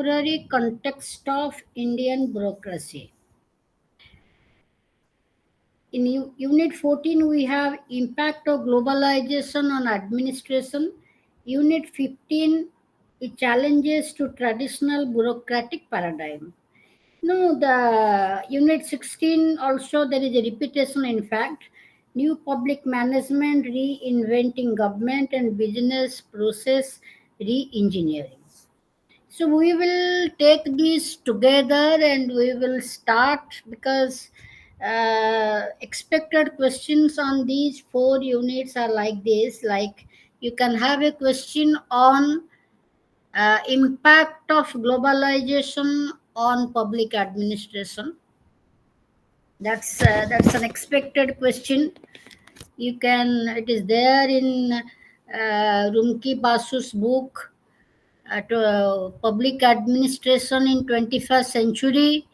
contemporary context of Indian bureaucracy. In Unit 14, we have impact of globalization on administration. Unit 15, it challenges to traditional bureaucratic paradigm. No, the Unit 16 also there is a repetition. In fact, new public management, reinventing government and business process re-engineering. So we will take these together and we will start because expected questions on these four units are like this. Like you can have a question on impact of globalization on public administration. That's an expected question. You can it is there in Rumki Basu's book to public administration in 21st century,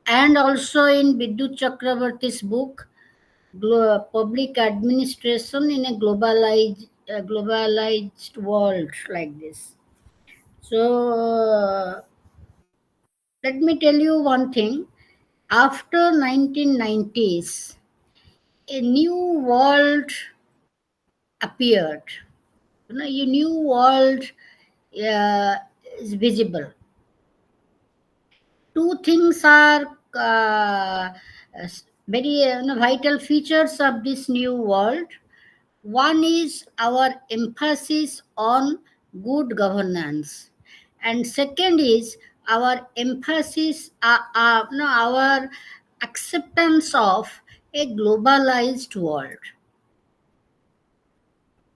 and also in Bidut Chakravarti's book public administration in a globalized world like this. So let me tell you one thing. After 1990s, a new world appeared. A new world uh, is visible. Two things are very vital features of this new world. One is our emphasis on good governance, and second is our emphasis, our acceptance of a globalized world.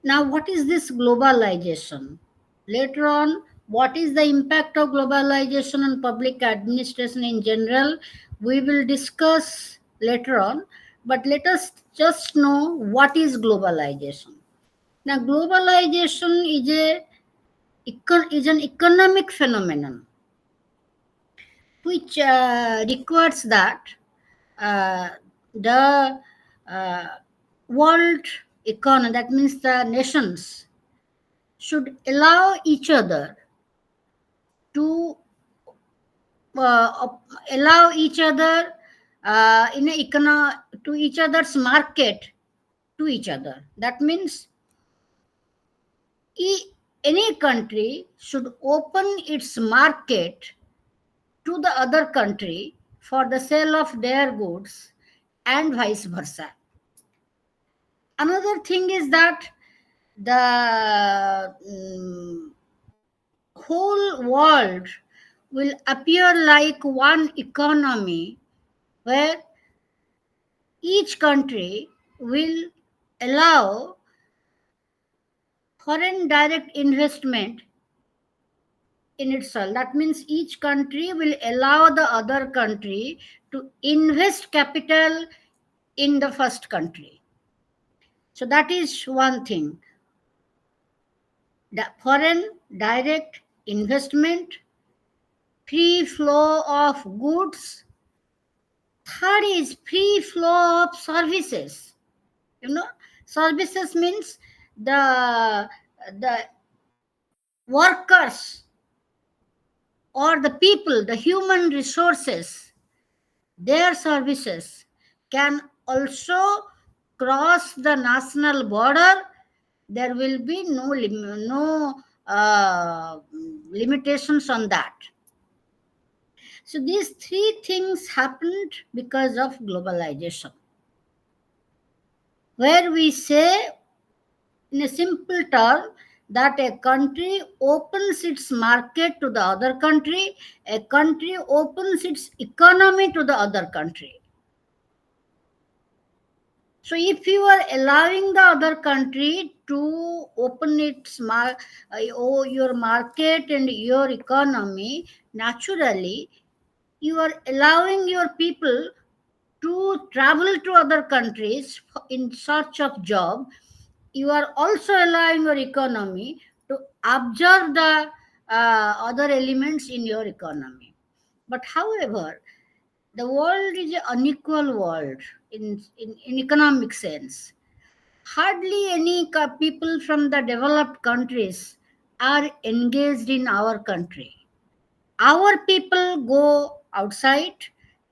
Now, what is this globalization? Later on, what is the impact of globalization on public administration in general? We will discuss later on, but let us just know what is globalization. Now, globalization is an economic phenomenon which requires that uh, the uh, world economy, that means the nations, should allow each other to allow each other in a to each other's market to each other. That means any country should open its market to the other country for the sale of their goods and vice versa. Another thing is that the whole world will appear like one economy where each country will allow foreign direct investment in itself. That means each country will allow the other country to invest capital in the first country. So that is one thing. The foreign direct investment, free flow of goods. Third is free flow of services. Services means the workers or the people, the human resources, their services can also cross the national border. There will be no limitations on that. So these three things happened because of globalization, where we say in a simple term that a country opens its market to the other country, a country opens its economy to the other country. So if you are allowing the other country to open your market and your economy, naturally you are allowing your people to travel to other countries in search of job. You are also allowing your economy to observe the other elements in your economy. But however, the world is an unequal world in economic sense. Hardly any people from the developed countries are engaged in our country. Our people go outside,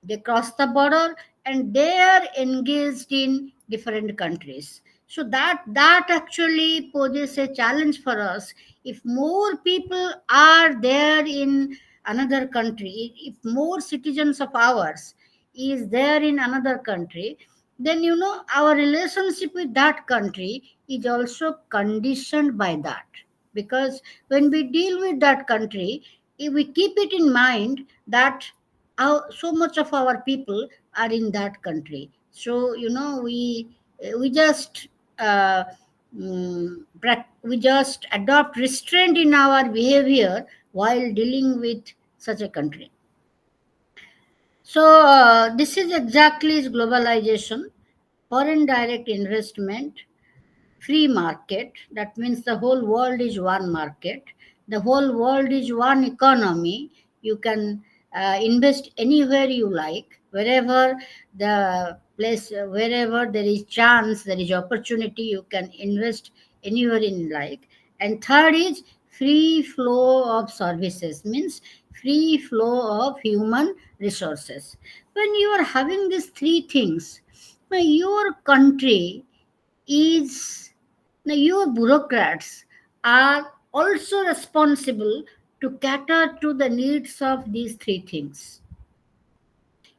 they cross the border, and they are engaged in different countries. So that actually poses a challenge for us. If more people are there in another country, if more citizens of ours is there in another country, then our relationship with that country is also conditioned by that. Because when we deal with that country, if we keep it in mind that so much of our people are in that country, so we just uh, we just adopt restraint in our behavior while dealing with such a country. So this is exactly is globalization, foreign direct investment, free market. That means the whole world is one market, the whole world is one economy. You can invest anywhere you like, wherever the place, wherever there is chance, there is opportunity, you can invest anywhere in like. And third is free flow of services, means free flow of human resources. When you are having these three things, your country is, now your bureaucrats are also responsible to cater to the needs of these three things.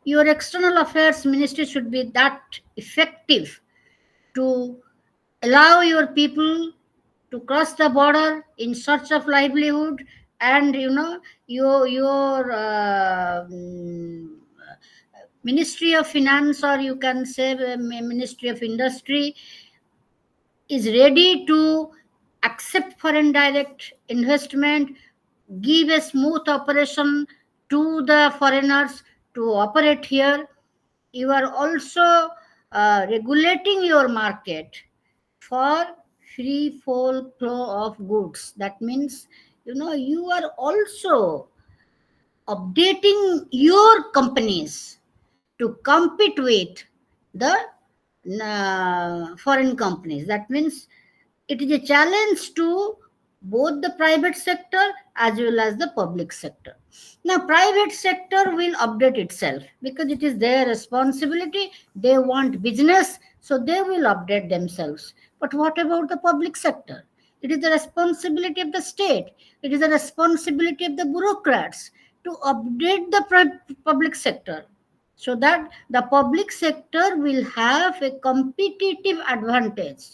Your external affairs ministry should be that effective to allow your people to cross the border in search of livelihood. And your ministry of finance, or you can say ministry of industry, is ready to accept foreign direct investment, give a smooth operation to the foreigners to operate here. You are also regulating your market for free flow of goods. That means you are also updating your companies to compete with the foreign companies. That means it is a challenge to both the private sector as well as the public sector. Now, private sector will update itself because it is their responsibility. They want business, so they will update themselves. But what about the public sector? It is the responsibility of the state. It is the responsibility of the bureaucrats to update the public sector, so that the public sector will have a competitive advantage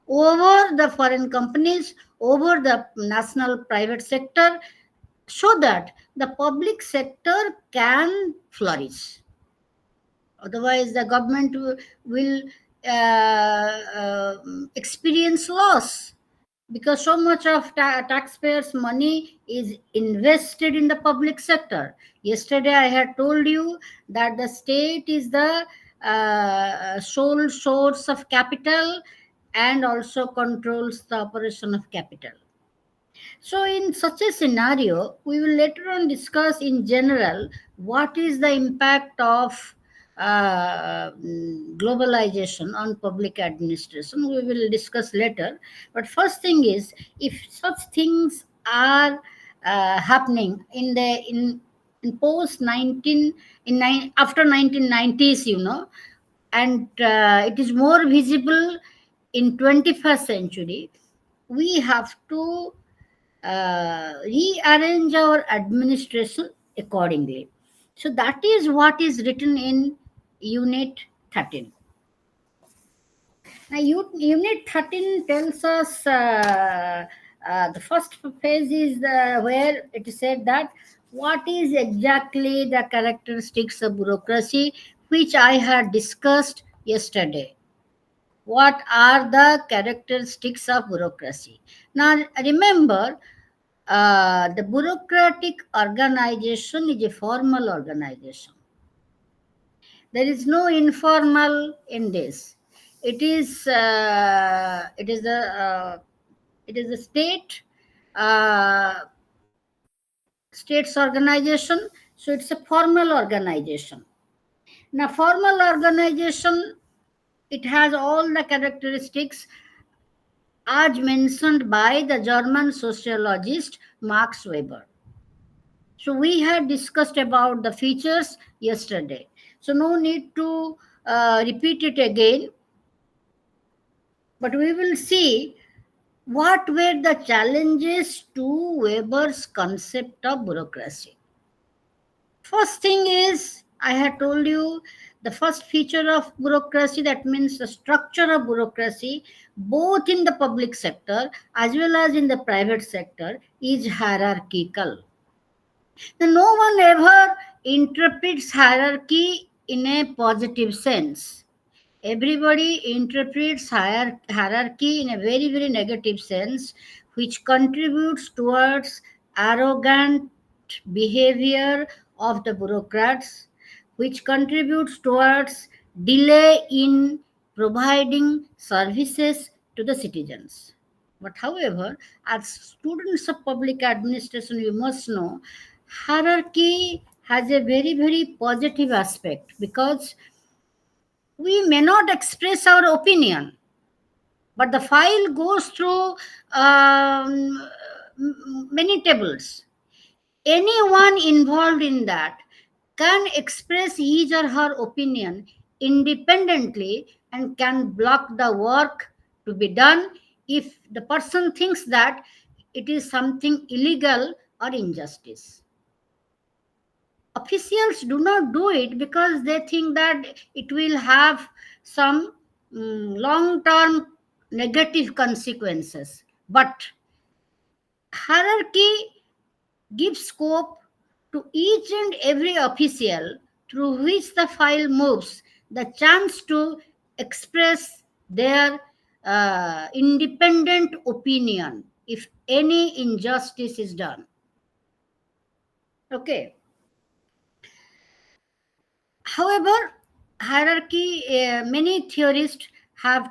over the foreign companies, over the national private sector, so that the public sector can flourish. Otherwise, the government will experience loss, because so much of taxpayers' money is invested in the public sector. Yesterday, I had told you that the state is the sole source of capital and also controls the operation of capital. So, in such a scenario, we will later on discuss in general what is the impact of globalization on public administration. We will discuss later. But first thing is, if such things are happening in post 19 after 1990s, and it is more visible in 21st century, we have to rearrange our administration accordingly. So that is what is written in Unit 13. Now, Unit 13 tells us the first phase is where it is said that what is exactly the characteristics of bureaucracy, which I had discussed yesterday. What are the characteristics of bureaucracy? Now, remember, the bureaucratic organization is a formal organization. There is no informal in this. It is a uh, states organization. So it's a formal organization. Now, formal organization, it has all the characteristics as mentioned by the German sociologist Max Weber. So we had discussed about the features yesterday. So no need to repeat it again, but we will see what were the challenges to Weber's concept of bureaucracy. First thing is, I had told you the first feature of bureaucracy, that means the structure of bureaucracy, both in the public sector as well as in the private sector, is hierarchical. Now, no one ever interprets hierarchy in a positive sense. Everybody interprets hierarchy in a very, very negative sense, which contributes towards arrogant behavior of the bureaucrats, which contributes towards delay in providing services to the citizens. But however, as students of public administration, you must know hierarchy has a very, very positive aspect, because we may not express our opinion, but the file goes through many tables. Anyone involved in that can express his or her opinion independently and can block the work to be done if the person thinks that it is something illegal or injustice. Officials do not do it because they think that it will have some long term negative consequences. But hierarchy gives scope to each and every official through which the file moves the chance to express their independent opinion if any injustice is done. Okay. However, hierarchy, many theorists have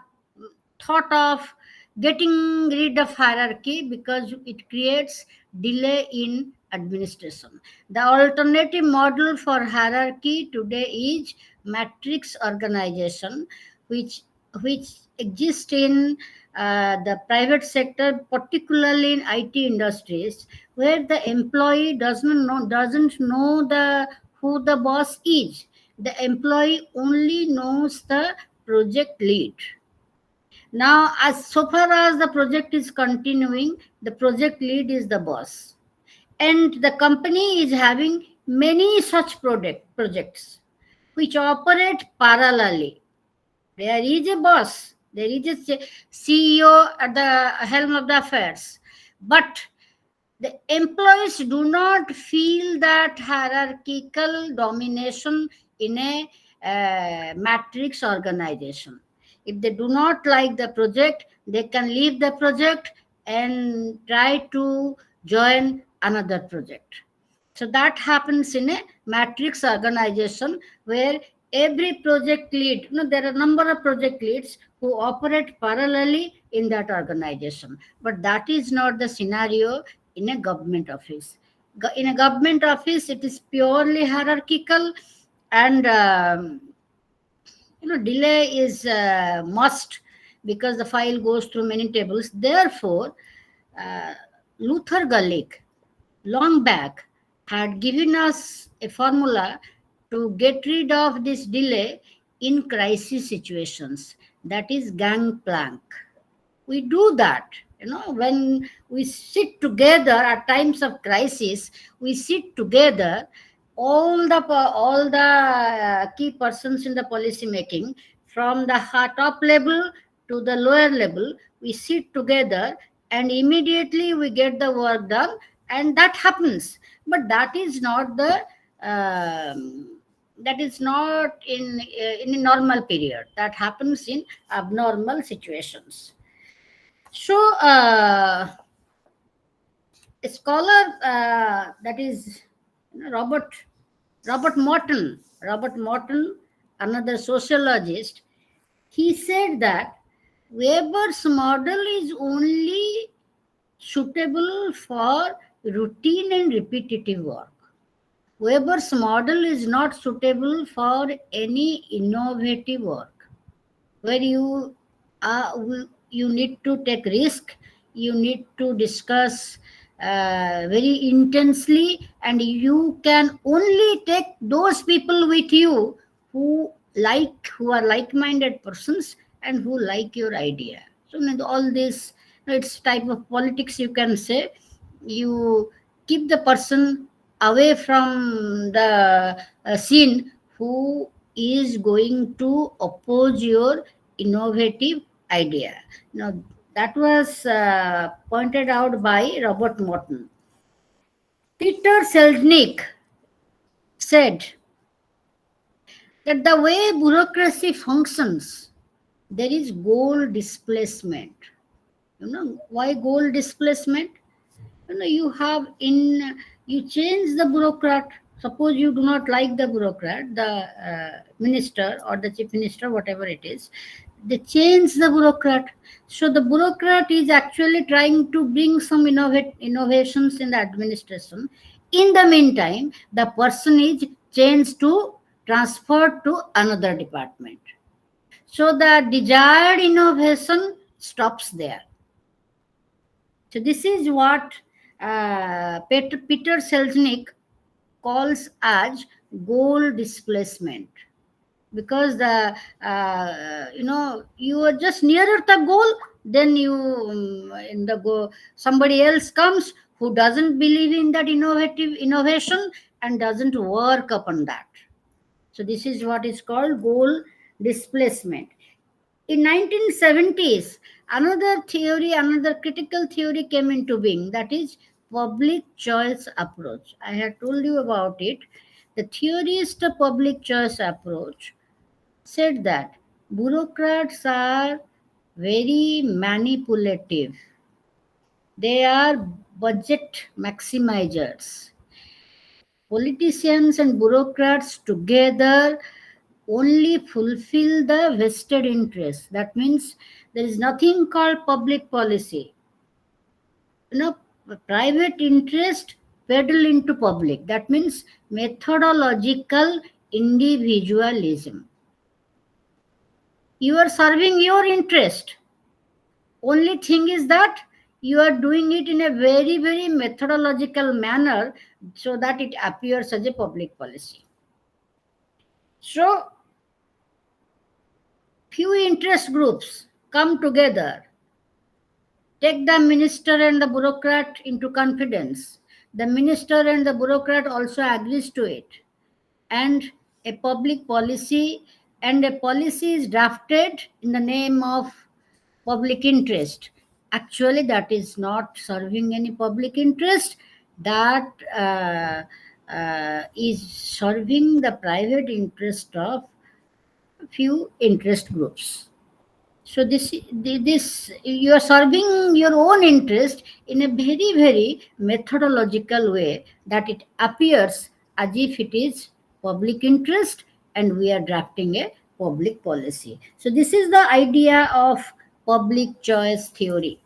thought of getting rid of hierarchy because it creates delay in administration. The alternative model for hierarchy today is matrix organization, which which exists in the private sector, particularly in IT industries, where the employee doesn't know the who the boss is. The employee only knows the project lead. Now, as so far as the project is continuing, the project lead is the boss, and the company is having many such projects which operate parallelly. There is a boss, there is a CEO at the helm of the affairs, but the employees do not feel that hierarchical domination in a matrix organization. If they do not like the project, they can leave the project and try to join another project. So that happens in a matrix organization where every project lead, there are a number of project leads who operate parallelly in that organization. But that is not the scenario in a government office. In a government office, it is purely hierarchical, and delay is must, because the file goes through many tables. Therefore, uh, Luther Gulick long back had given us a formula to get rid of this delay in crisis situations, that is gangplank. We do that, when we sit together at times of crisis. We sit together, all the key persons in the policy making, from the top level to the lower level. We sit together and immediately we get the work done, and that happens. But that is not the that is not in a normal period. That happens in abnormal situations. So, a scholar, that is, Robert Morton, another sociologist, he said that Weber's model is only suitable for routine and repetitive work. Weber's model is not suitable for any innovative work, where you need to take risk, you need to discuss very intensely, and you can only take those people with you who who are like-minded persons and who like your idea. So all this, it's type of politics, you can say. You keep the person away from the scene who is going to oppose your innovative idea. Now, that was pointed out by Robert Morton. Peter Selznick said that the way bureaucracy functions, there is goal displacement. You know why goal displacement? You have in you change the bureaucrat. Suppose you do not like the bureaucrat, the minister or the chief minister, whatever it is, they change the bureaucrat. So the bureaucrat is actually trying to bring some innovations in the administration. In the meantime, the person is changed to transferred to another department, so the desired innovation stops there. So this is what Peter Selznick calls as goal displacement, because the you are just nearer the goal, then you in the go somebody else comes who doesn't believe in that innovative innovation and doesn't work upon that. So this is what is called goal displacement. In 1970s, another critical theory came into being, that is public choice approach. I had told you about it. The theorist of public choice approach said that bureaucrats are very manipulative. They are budget maximizers. Politicians and bureaucrats together only fulfill the vested interest. That means there is nothing called public policy. You know, private interest peddle into public. That means methodological individualism. You are serving your interest. Only thing is that you are doing it in a very, very methodological manner so that it appears as a public policy. So few interest groups come together, take the minister and the bureaucrat into confidence. The minister and the bureaucrat also agrees to it. And a public policy and a policy is drafted in the name of public interest. Actually, that is not serving any public interest. That is serving the private interest of few interest groups. So this you are serving your own interest in a very, very methodological way that it appears as if it is public interest and we are drafting a public policy. So this is the idea of public choice theory.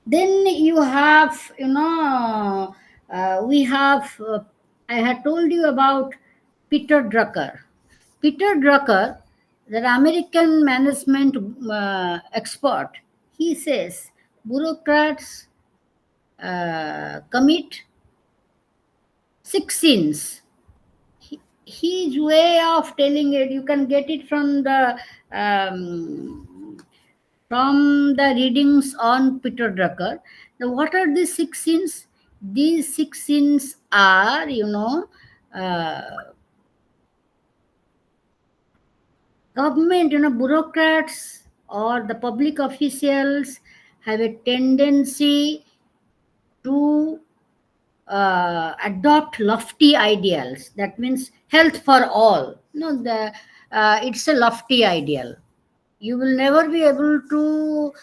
Then you have, we have, I had told you about Peter Drucker. Peter Drucker, the American management expert, he says bureaucrats commit six sins. His way of telling it, you can get it from the readings on Peter Drucker. Now, what are these six sins? These six sins are, uh, government, bureaucrats or the public officials have a tendency to adopt lofty ideals. That means health for all. It's a lofty ideal. You will never be able to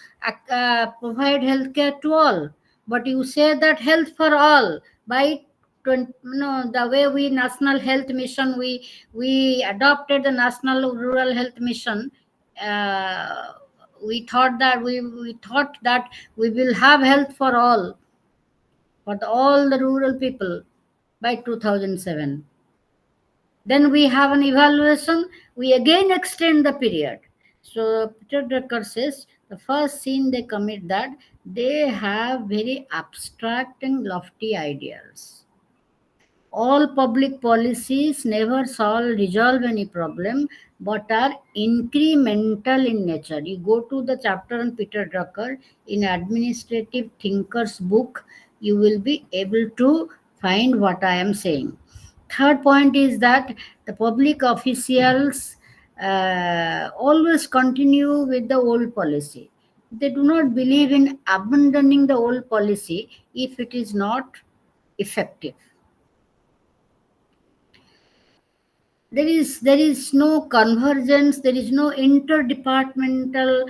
provide healthcare to all, but you say that health for all by the way we national health mission, we adopted the national rural health mission. uh, we thought that we will have health for all, for all the rural people by 2007. Then we have an evaluation, we again extend the period. So Peter Drucker says The first sin they commit that they have very abstract and lofty ideals. All public policies never resolve any problem but are incremental in nature. You go to the chapter on Peter Drucker in Administrative Thinkers book, you will be able to find what I am saying. Third point is that the public officials always continue with the old policy. They do not believe in abandoning the old policy if it is not effective. There is no convergence, there is no interdepartmental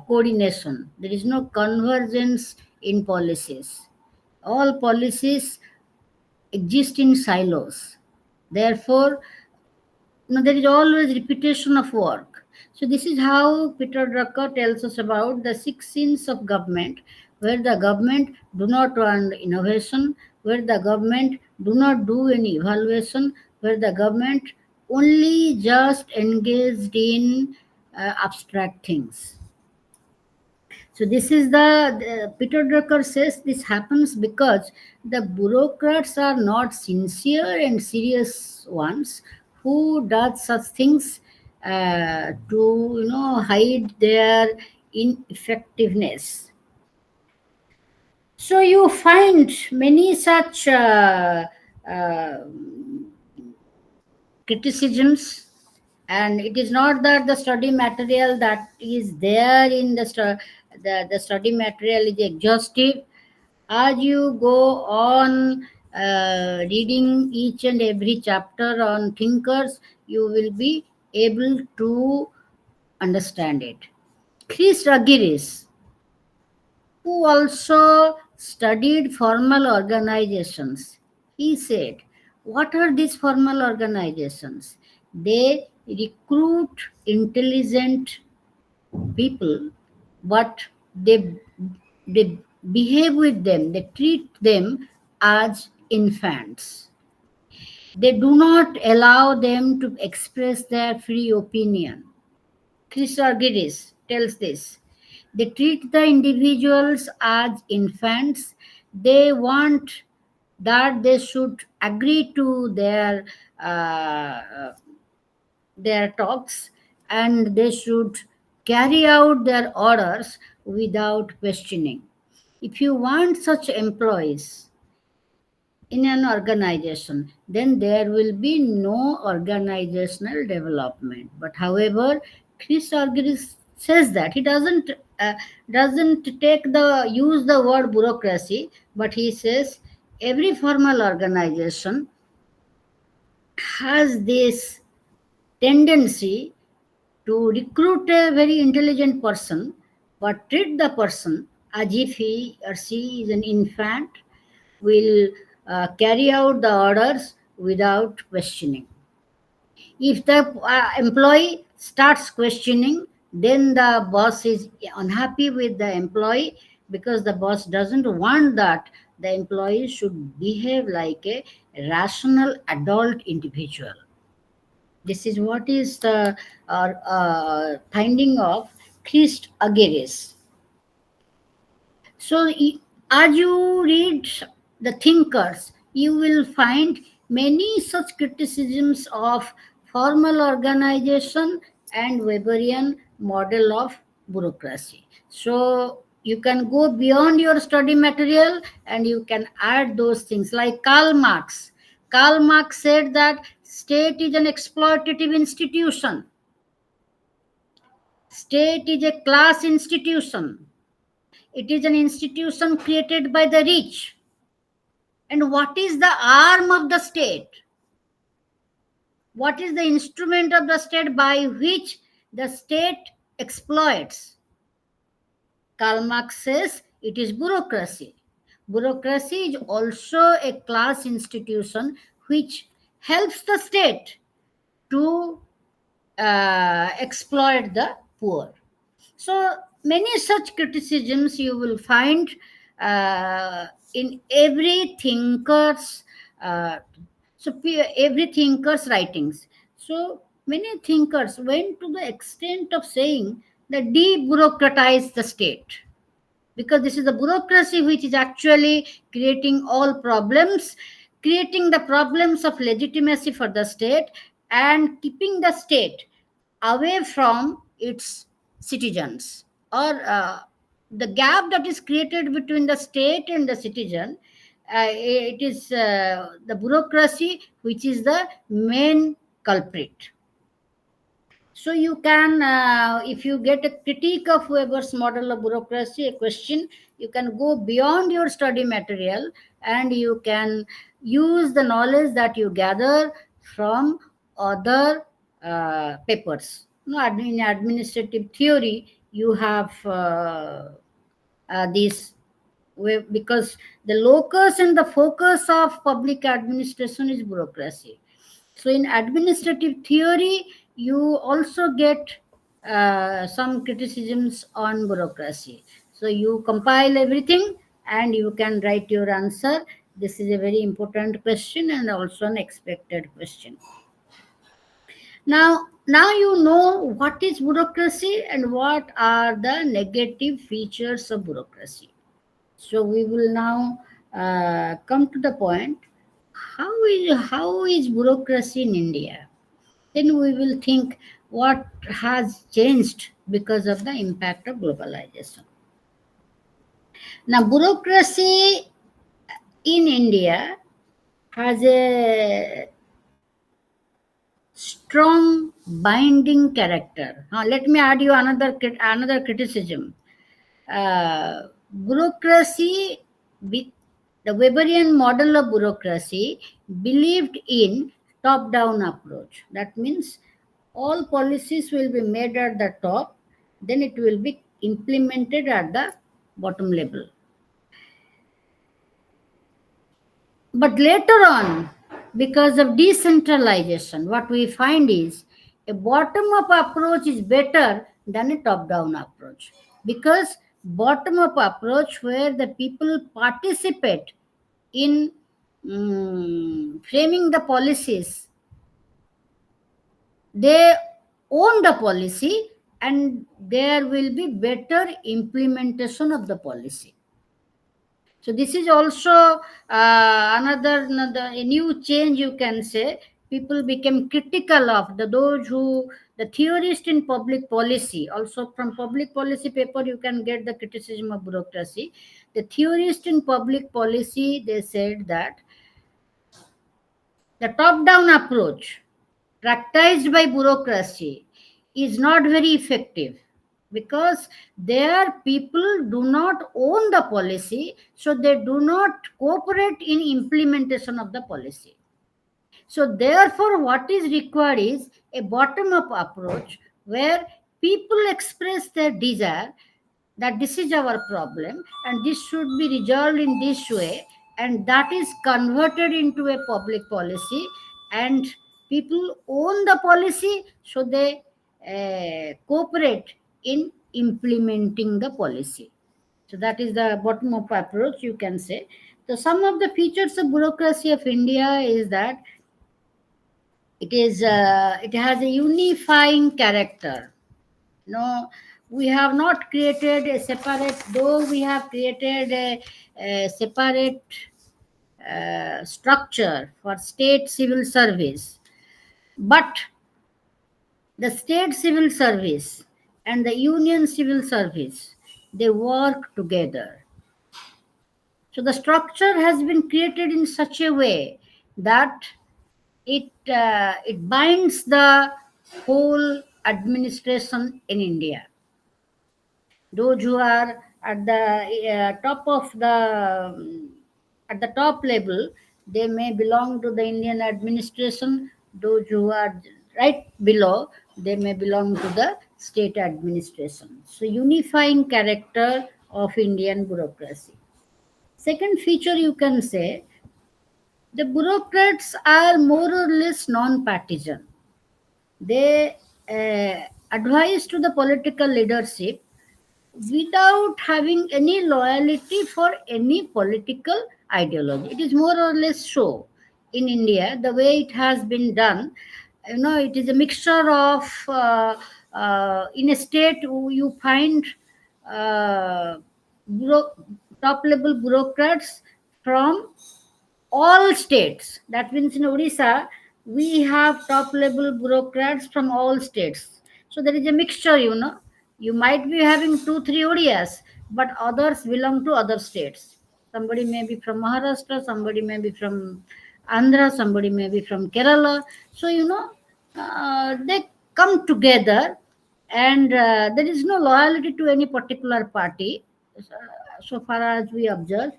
coordination, there is no convergence in policies. All policies exist in silos. Therefore, there is always repetition of work. So this is how Peter Drucker tells us about the six sins of government, where the government do not run innovation, where the government do not do any evaluation, where the government only just engaged in abstract things. So this is the Peter Drucker says this happens because the bureaucrats are not sincere and serious ones who does such things to hide their ineffectiveness. So you find many such uh, criticisms, and it is not that the study material that is there in the study material is exhaustive. As you go on reading each and every chapter on thinkers, you will be able to understand it. Chris Ragiris, who also studied formal organizations, he said, what are these formal organizations? They recruit intelligent people, but they behave with them, they treat them as infants. They do not allow them to express their free opinion. Chris Argyris tells this. They treat the individuals as infants. They want that they should agree to their talks, and they should carry out their orders without questioning. If you want such employees in an organization, then there will be no organizational development. But however, Chris Argyris says that he doesn't take the use the word bureaucracy, but he says every formal organization has this tendency to recruit a very intelligent person, but treat the person as if he or she is an infant, will carry out the orders without questioning. If the employee starts questioning, then the boss is unhappy with the employee, because the boss doesn't want that the employee should behave like a rational adult individual. This is what is the finding of Christ Ageres. So, as you read the thinkers, you will find many such criticisms of formal organization and Weberian model of bureaucracy. So, you can go beyond your study material and you can add those things like Karl Marx. Karl Marx said that state is an exploitative institution. State is a class institution. It is an institution created by the rich. And what is the arm of the state? What is the instrument of the state by which the state exploits? Karl Marx says it is bureaucracy. Bureaucracy is also a class institution which helps the state to exploit the poor. So many such criticisms you will find in every thinker's every thinker's writings. So many thinkers went to the extent of saying the debureaucratize the state, because this is the bureaucracy which is actually creating all problems, creating the problems of legitimacy for the state, and keeping the state away from its citizens, or the gap that is created between the state and the citizen. It is the bureaucracy which is the main culprit. So you can, if you get a critique of Weber's model of bureaucracy, a question, you can go beyond your study material and you can use the knowledge that you gather from other papers. No, in administrative theory, you have these, because the locus and the focus of public administration is bureaucracy. So, in administrative theory, you also get some criticisms on bureaucracy. So, you compile everything and you can write your answer. This is a very important question and also an expected question. Now you know what is bureaucracy and what are the negative features of bureaucracy. So we will now come to the point, how is bureaucracy in India? Then we will think what has changed because of the impact of globalization. Now, bureaucracy in India has a strong binding character. Let me add you another criticism. Bureaucracy, the Weberian model of bureaucracy believed in top-down approach. That means all policies will be made at the top, then it will be implemented at the bottom level. But later on, because of decentralization, what we find is a bottom up approach is better than a top down approach. Because bottom up approach, where the people participate in framing the policies, they own the policy and there will be better implementation of the policy. So this is also another a new change, you can say. People became critical of the theorist in public policy. Also from public policy paper, you can get the criticism of bureaucracy. The theorist in public policy, they said that the top-down approach practiced by bureaucracy is not very effective, because their people do not own the policy, so they do not cooperate in implementation of the policy. So therefore what is required is a bottom up approach, where people express their desire that this is our problem and this should be resolved in this way, and that is converted into a public policy, and people own the policy, so they cooperate in implementing the policy. So that is the bottom up approach, you can say. So some of the features of bureaucracy of India is that it has a unifying character. No, we have not created a separate, though we have created a separate structure for state civil service, but the state civil service and the union civil service, they work together. So the structure has been created in such a way that it binds the whole administration in India. Those who are at the top of the at the top level, they may belong to the Indian administration. Those who are right below, they may belong to the state administration. So unifying character of Indian bureaucracy. Second feature, you can say, the bureaucrats are more or less non-partisan. They advise to the political leadership without having any loyalty for any political ideology. It is more or less so in India, the way it has been done. It is a mixture of in a state you find uh, bureau- top level bureaucrats from all states. That means in Odisha, we have top level bureaucrats from all states. So there is a mixture, you know. You might be having two, three ODIs, but others belong to other states. Somebody may be from Maharashtra, somebody may be from Andhra, somebody may be from Kerala. So, you know, they come together and there is no loyalty to any particular party so far as we observe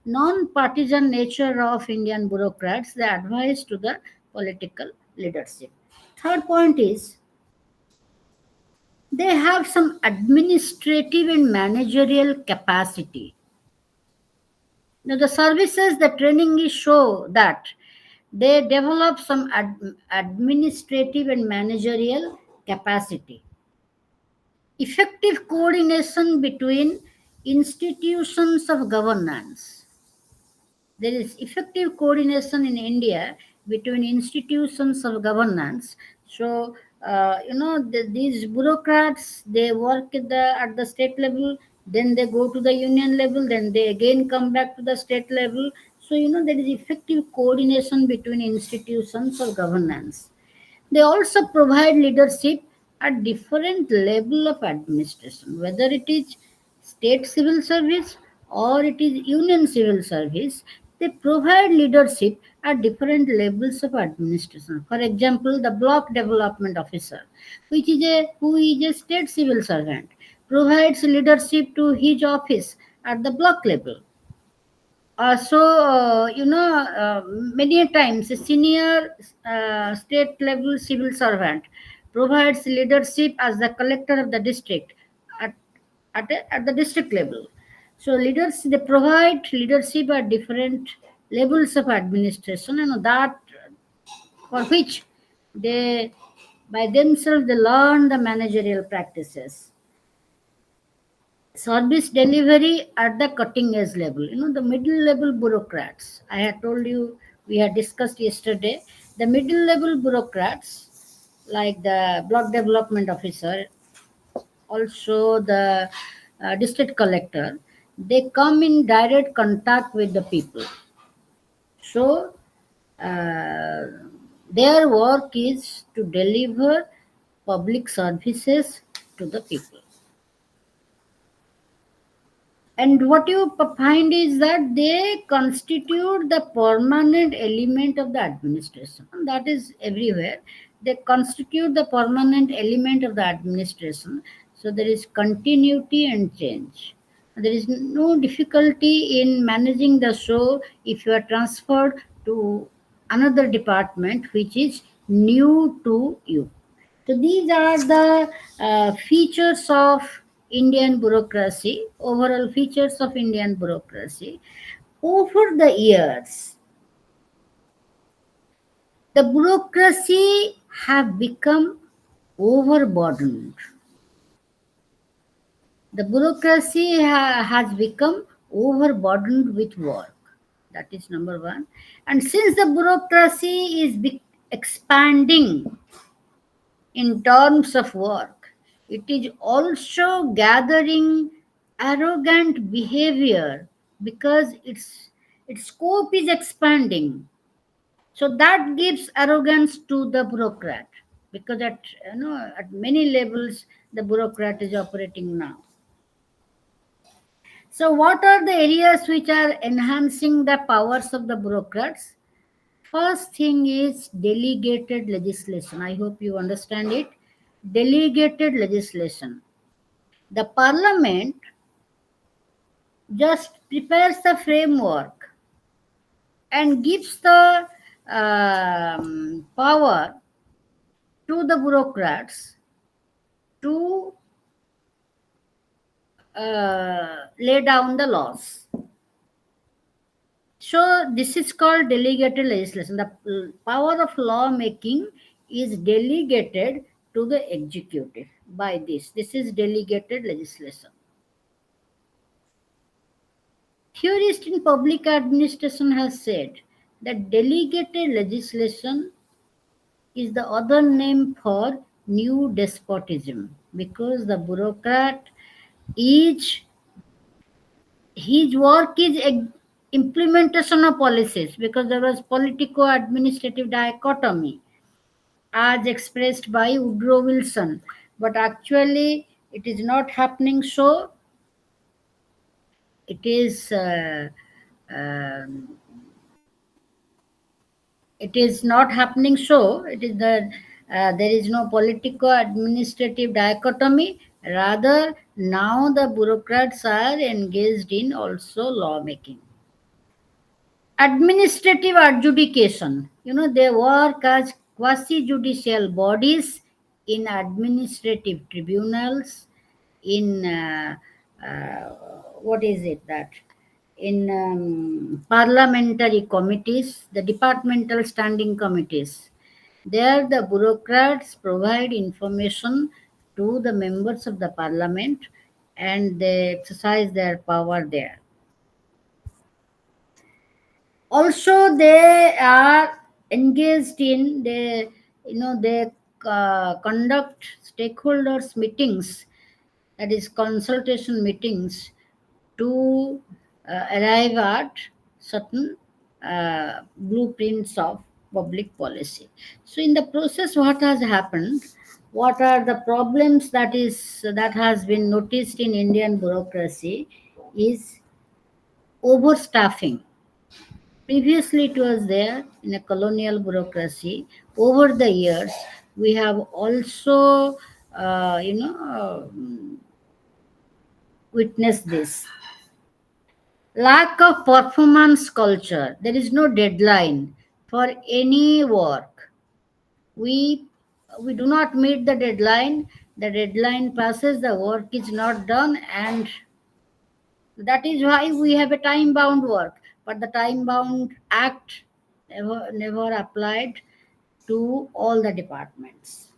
non-partisan nature of Indian bureaucrats, they advise to the political leadership. Third point is they have some administrative and managerial capacity. Now, the services, the training is show that they develop some administrative and managerial capacity. Effective coordination between institutions of governance. There is effective coordination in India between institutions of governance. So, these bureaucrats, they work at the state level, then they go to the union level, then they again come back to the state level. So, you know, there is effective coordination between institutions of governance. They also provide leadership at different level of administration, whether it is state civil service or it is union civil service. They provide leadership at different levels of administration. For example, the block development officer, who is a state civil servant, provides leadership to his office at the block level. Many a times a senior state level civil servant provides leadership as the collector of the district at, at the district level. So leaders, they provide leadership at different levels of administration, and that for which they by themselves they learn the managerial practices. Service delivery at the cutting edge level, you know, the middle level bureaucrats, I had told you, we had discussed yesterday, the middle level bureaucrats like the block development officer, also the district collector, they come in direct contact with the people. So uh, their work is to deliver public services to the people. And what you find is that they constitute the permanent element of the administration. And that is everywhere. They constitute the permanent element of the administration. So there is continuity and change. There is no difficulty in managing the show if you are transferred to another department which is new to you. So these are the features of Indian bureaucracy, overall features of Indian bureaucracy. Over the years, the bureaucracy have become overburdened. The bureaucracy has become overburdened with work. That is number one. And since the bureaucracy is expanding in terms of work, it is also gathering arrogant behavior because its scope is expanding. So that gives arrogance to the bureaucrat because at many levels the bureaucrat is operating now. So what are the areas which are enhancing the powers of the bureaucrats? First thing is delegated legislation. I hope you understand it. Delegated legislation. The parliament just prepares the framework and gives the power to the bureaucrats to lay down the laws. So this is called delegated legislation. The power of lawmaking is delegated to the executive by this. This is delegated legislation. Theorist in public administration has said that delegated legislation is the other name for new despotism, because the bureaucrat is his work is implementation of policies, because there was politico administrative dichotomy as expressed by Woodrow Wilson, but actually it is not happening so. It is um, it is not happening so. It is the there is no politico administrative dichotomy. Rather, now the bureaucrats are engaged in also lawmaking. Administrative adjudication. They work as quasi judicial bodies in administrative tribunals, in uh, what is it that? In parliamentary committees, the departmental standing committees. There, the bureaucrats provide information to the members of the parliament and they exercise their power there. Also, they are engaged in they conduct stakeholders meetings, that is consultation meetings, to arrive at certain blueprints of public policy. So in the process, what has happened, what are the problems that has been noticed in Indian bureaucracy is overstaffing. Previously, it was there in a colonial bureaucracy. Over the years, we have also, witnessed this. Lack of performance culture. There is no deadline for any work. We we do not meet the deadline. The deadline passes, the work is not done, and that is why we have a time bound work. But the time bound act never applied to all the departments.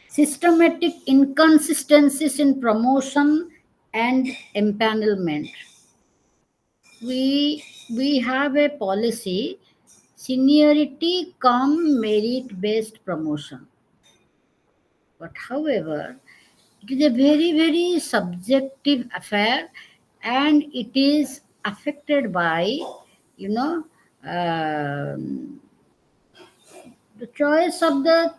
Systematic inconsistencies in promotion and empanelment. We have a policy, seniority come merit based promotion. But however, it is a very, very subjective affair, and it is affected by, you know, um, the choice of the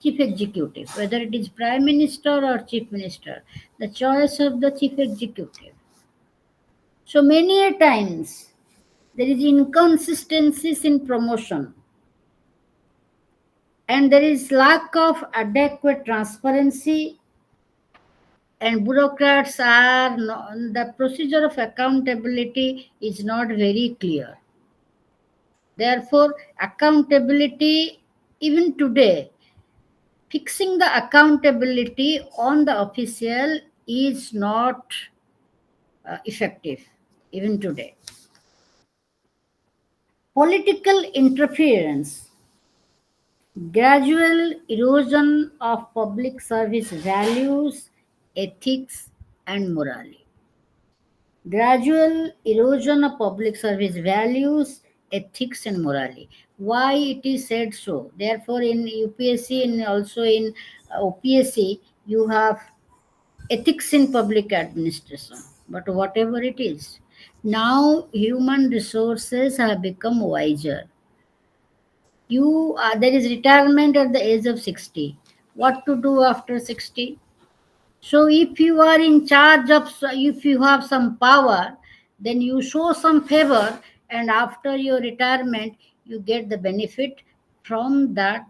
chief executive, whether it is prime minister or chief minister, the choice of the chief executive. So many a times there is inconsistencies in promotion, and there is lack of adequate transparency, and bureaucrats are the procedure of accountability is not very clear. Therefore, accountability, even today, fixing the accountability on the official is not effective, even today. Political interference, gradual erosion of public service values, ethics, and morality. Gradual erosion of public service values, ethics, and morality. Why it is said so? Therefore, in UPSC and also in OPSC, you have ethics in public administration. But whatever it is, now human resources have become wiser. There is retirement at the age of 60. What to do after 60? So if you are in charge of, if you have some power, then you show some favor, and after your retirement, you get the benefit from that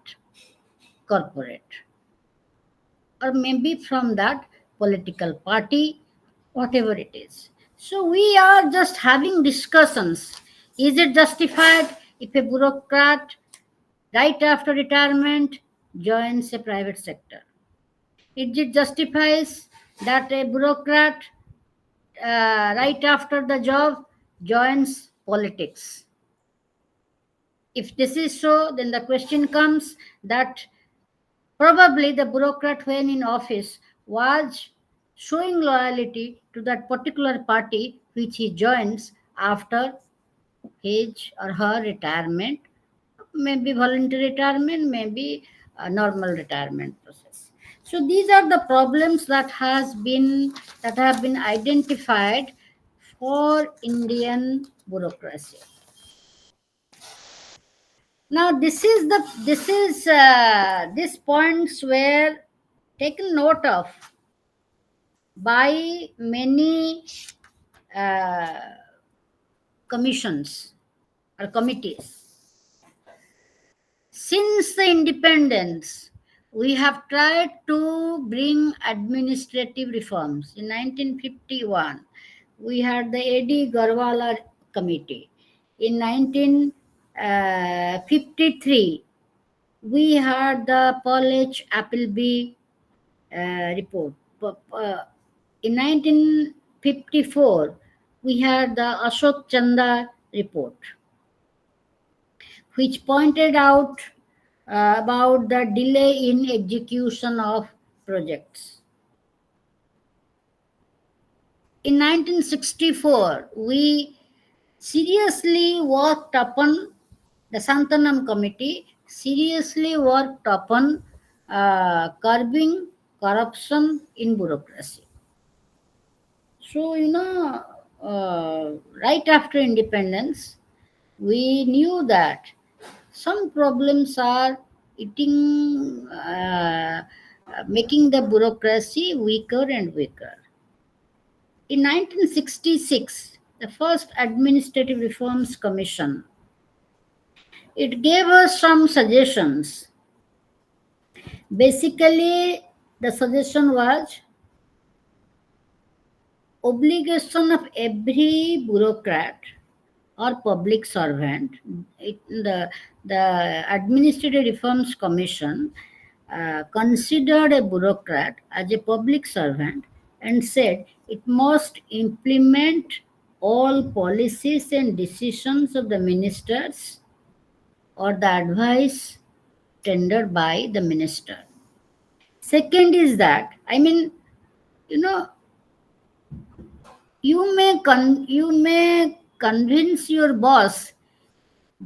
corporate, or maybe from that political party, whatever it is. So we are just having discussions. Is it justified if a bureaucrat right after retirement joins a private sector? It justifies that a bureaucrat right after the job joins politics. If this is so, then the question comes that probably the bureaucrat, when in office, was showing loyalty to that particular party which he joins after his or her retirement, maybe voluntary retirement, maybe normal retirement process. So these are the problems that have been identified for Indian bureaucracy. Now these points were taken note of by many uh, commissions or committees. Since the independence, we have tried to bring administrative reforms. In 1951, we had the A.D. Garwala Committee. In 1953, we had the Paul H. Appleby report. In 1954, we had the Ashok Chanda report, which pointed out about the delay in execution of projects. In 1964, we seriously worked upon the Santanam Committee, seriously worked upon curbing corruption in bureaucracy. So, right after independence, we knew that some problems are eating, making the bureaucracy weaker and weaker. In 1966, the first Administrative Reforms Commission, it gave us some suggestions. Basically, the suggestion was obligation of every bureaucrat or public servant. The Administrative Reforms Commission considered a bureaucrat as a public servant and said it must implement all policies and decisions of the ministers or the advice tendered by the minister. Second is that, you know, you may convince your boss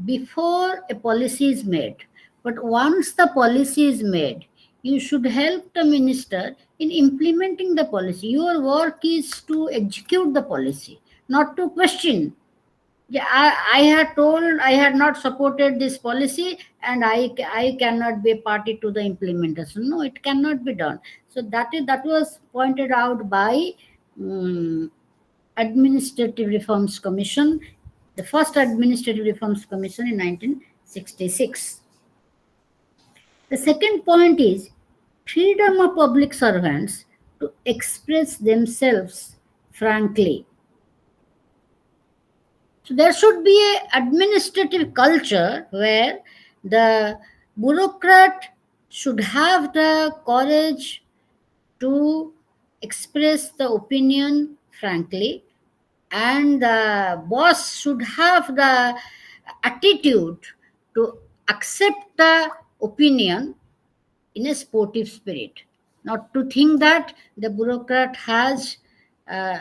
before a policy is made, but once the policy is made, you should help the minister in implementing the policy. Your work is to execute the policy, not to question. Yeah, I had told I had not supported this policy, and I cannot be a party to the implementation. No, it cannot be done. So that was pointed out by Administrative Reforms Commission, the first Administrative Reforms Commission in 1966. The second point is freedom of public servants to express themselves frankly. So there should be an administrative culture where the bureaucrat should have the courage to express the opinion frankly, and the boss should have the attitude to accept the opinion in a sportive spirit, not to think that the bureaucrat has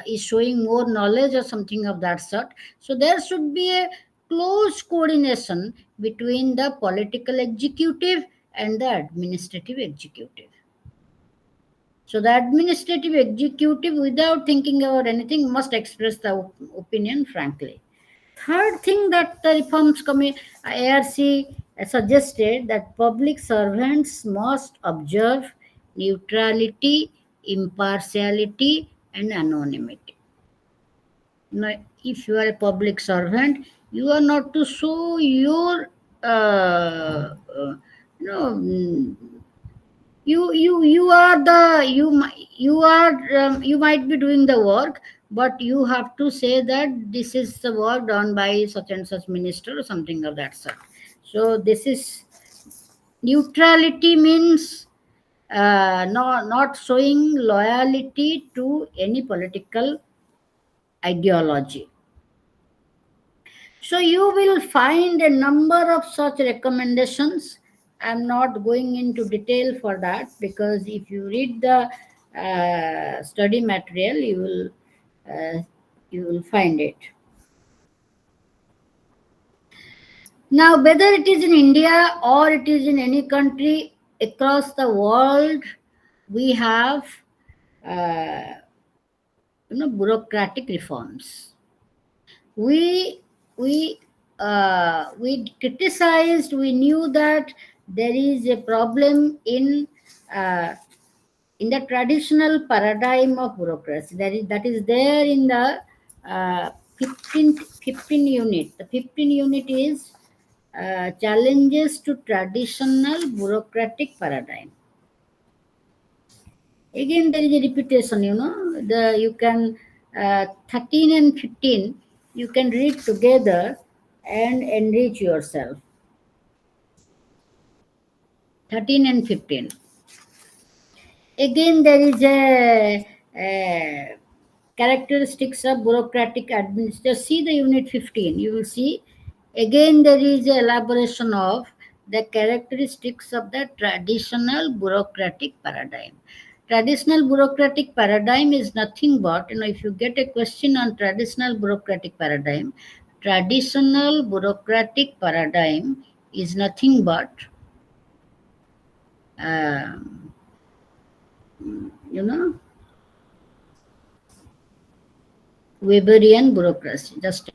is showing more knowledge or something of that sort. So there should be a close coordination between the political executive and the administrative executive. So the administrative executive, without thinking about anything, must express the opinion frankly. Third thing that the ARC suggested, that public servants must observe neutrality, impartiality, and anonymity. Now, if you are a public servant, you are not to show your you know you are the you are you might be doing the work, but you have to say that this is the work done by such and such minister or something of that sort. So this is neutrality, means not showing loyalty to any political ideology. So you will find a number of such recommendations. I'm not going into detail for that, because if you read the study material, you will find it. Now, whether it is in India or it is in any country, across the world we have uh, bureaucratic reforms. We we uh, we criticized. We knew that there is a problem uh, in the traditional paradigm of bureaucracy. That is there in the 15 unit. The 15 unit is challenges to traditional bureaucratic paradigm. Again, there is a repetition. The you can 13 and 15. You can read together and enrich yourself. 13 and 15. Again, there is a characteristics of bureaucratic administration. See the unit 15. You will see again there is a elaboration of the characteristics of the traditional bureaucratic paradigm. Traditional bureaucratic paradigm is nothing but, if you get a question on traditional bureaucratic paradigm is nothing but um, you know Weberian bureaucracy. Just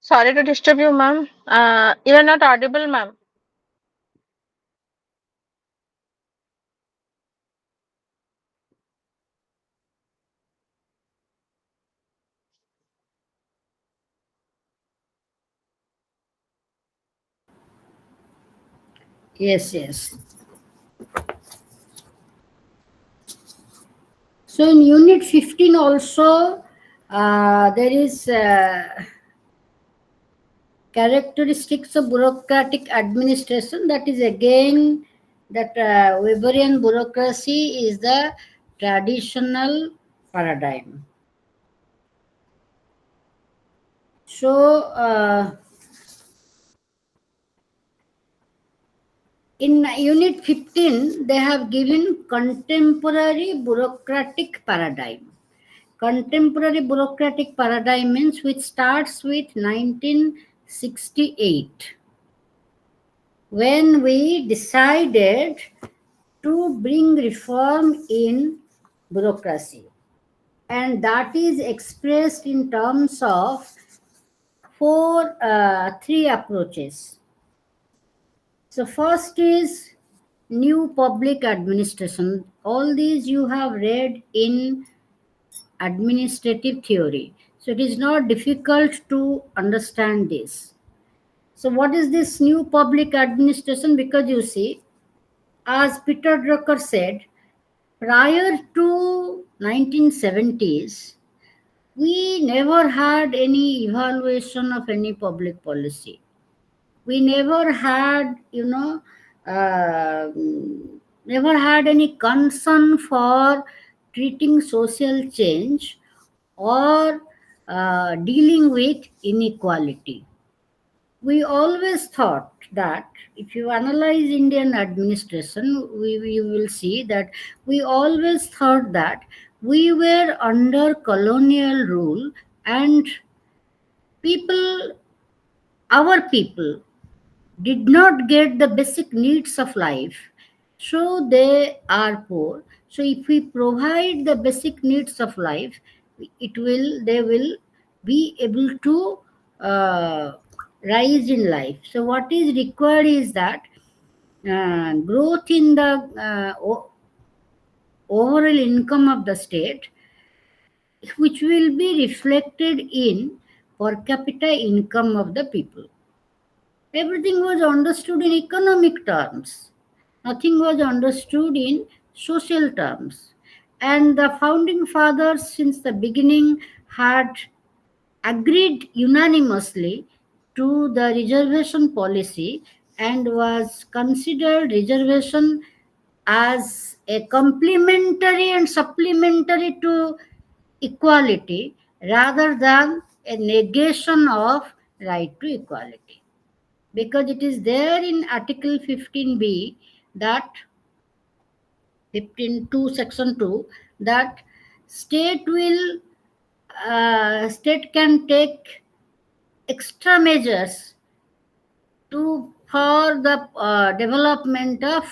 Sorry to disturb you, ma'am. You are not audible, ma'am. yes, yes. So in unit 15 also, There is characteristics of bureaucratic administration. That is again that Weberian bureaucracy is the traditional paradigm. So, in Unit 15, they have given contemporary bureaucratic paradigm. Contemporary bureaucratic paradigm means which starts with 1968, when we decided to bring reform in bureaucracy. And that is expressed in terms of three approaches. So, first is new public administration. All these you have read in administrative theory. So, it is not difficult to understand this. So, what is this new public administration? Because you see, as Peter Drucker said, prior to 1970s, we never had any evaluation of any public policy. We never had, uh, never had any concern for treating social change or dealing with inequality. We always thought that if you analyze Indian administration, you will see that we always thought that we were under colonial rule and people, our people, did not get the basic needs of life, so they are poor. So if we provide the basic needs of life, they will be able to uh, rise in life. So what is required is that growth in the overall income of the state, which will be reflected in per capita income of the people. Everything was understood in economic terms. Nothing was understood in social terms. And the founding fathers, since the beginning, had agreed unanimously to the reservation policy and was considered reservation as a complementary and supplementary to equality rather than a negation of right to equality, because it is there in article 15b, that 15 2 section 2, that state will state can take extra measures to for the development of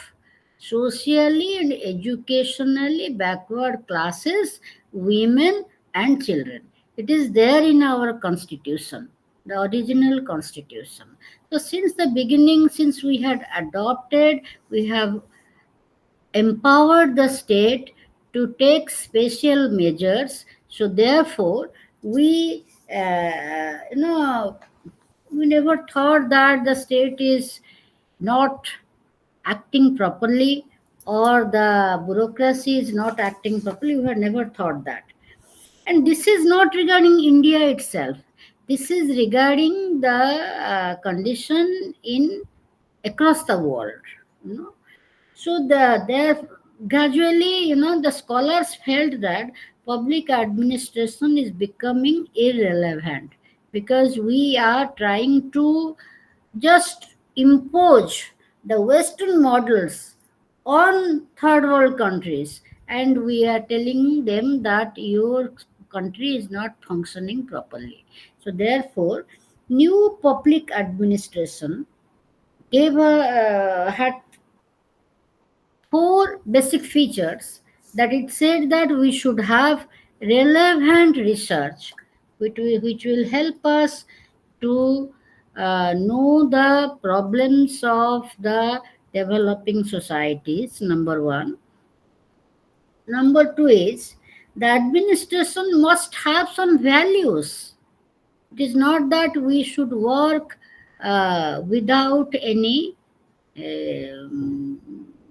socially and educationally backward classes, women and children. It is there in our constitution, the original constitution. So since the beginning, since we had adopted, we have empowered the state to take special measures. So therefore, we we never thought that the state is not acting properly or the bureaucracy is not acting properly. We have never thought that. And this is not regarding India itself. This is regarding the condition in across the world. You know, so there gradually, the scholars felt that public administration is becoming irrelevant because we are trying to just impose the Western models on third world countries, and we are telling them that your country is not functioning properly. So therefore, new public administration had four basic features, that it said that we should have relevant research which will help us to know the problems of the developing societies, number one. Number two is the administration must have some values. It is not that we should work without any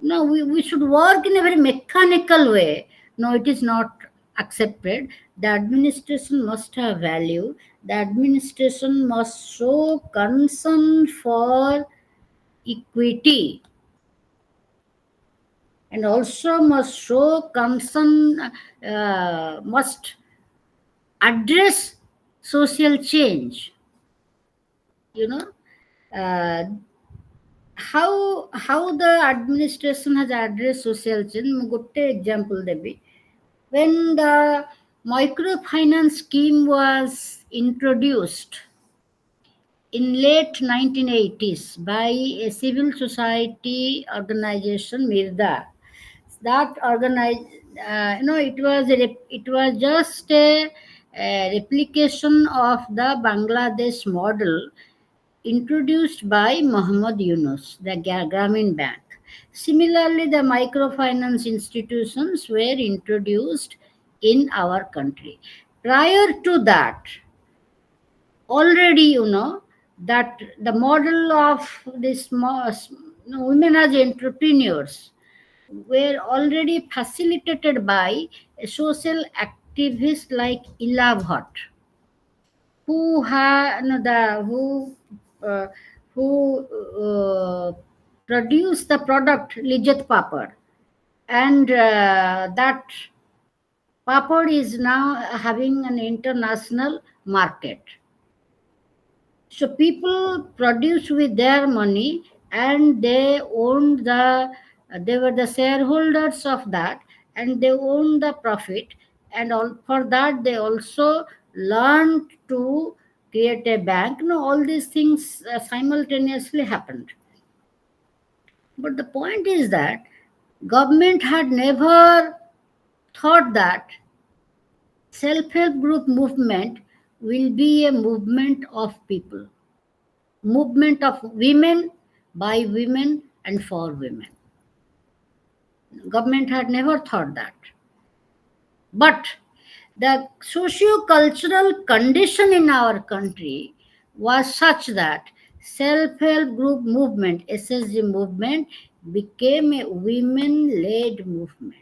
we should work in a very mechanical way. No, it is not accepted. The administration must have value. The administration must show concern for equity and also must show concern, must address social change. You know, uh, how the administration has addressed social change. Good example debi. When the microfinance scheme was introduced in late 1980s by a civil society organization, Mirda, that organize, it was just a replication of the Bangladesh model introduced by Muhammad Yunus, the Grameen Bank. Similarly, the microfinance institutions were introduced in our country. Prior to that, already that the model of this women as entrepreneurs were already facilitated by a social activist like Ila Bhatt, who had no, the uh, who produced the product Lijat Papad, and that papad is now having an international market. So people produce with their money, and they were the shareholders of that, and they owned the profit, and all for that they also learned to create a bank. No, all these things simultaneously happened. But the point is that government had never thought that self-help group movement will be a movement of people, movement of women, by women, and for women. Government had never thought that. But the socio-cultural condition in our country was such that self-help group movement, SSG movement, became a women-led movement.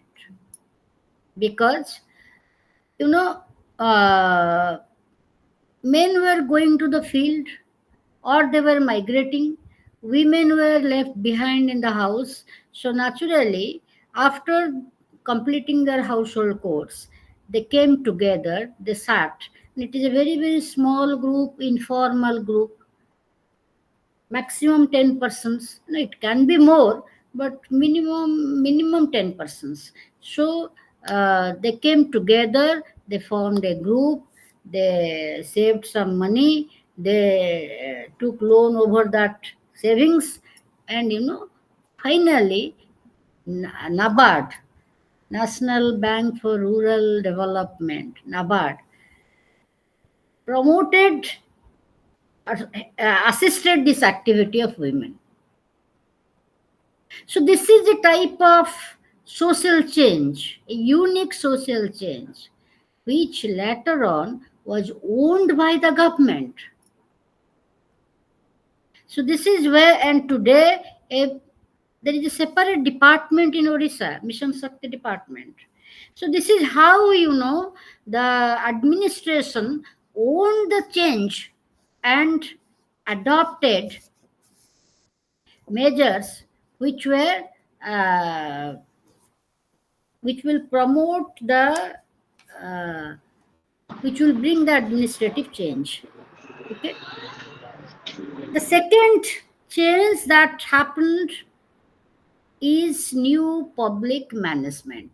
Because, you know, uh, men were going to the field or they were migrating. Women were left behind in the house. So, naturally, after completing their household chores, they came together, they sat. And it is a very, very small group, informal group, maximum 10 persons. No, it can be more, but minimum 10 persons. So they came together, they formed a group, they saved some money, they took loan over that savings, and finally NABARD, National Bank for Rural Development, NABARD, promoted, assisted this activity of women. So, this is a type of social change, a unique social change, which later on was owned by the government. So, this is where, and today, there is a separate department in Odisha, Mission Shakti department. So, this is how the administration owned the change and adopted measures which were uh, which will promote uh, which will bring the administrative change. Okay. The second change that happened is new public management.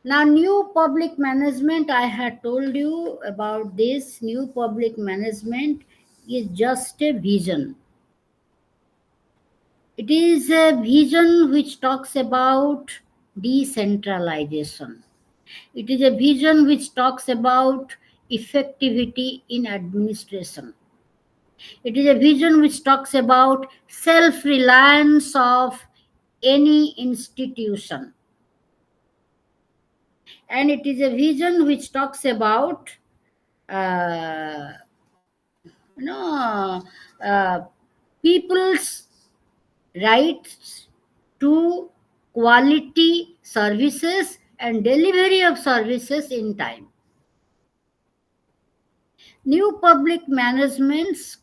Now, new public management, I had told you about this. New public management is just a vision. It is a vision which talks about decentralization. It is a vision which talks about effectivity in administration. It is a vision which talks about self reliance of any institution. And it is a vision which talks about uh, you know, uh, people's rights to quality services and delivery of services in time. New public managements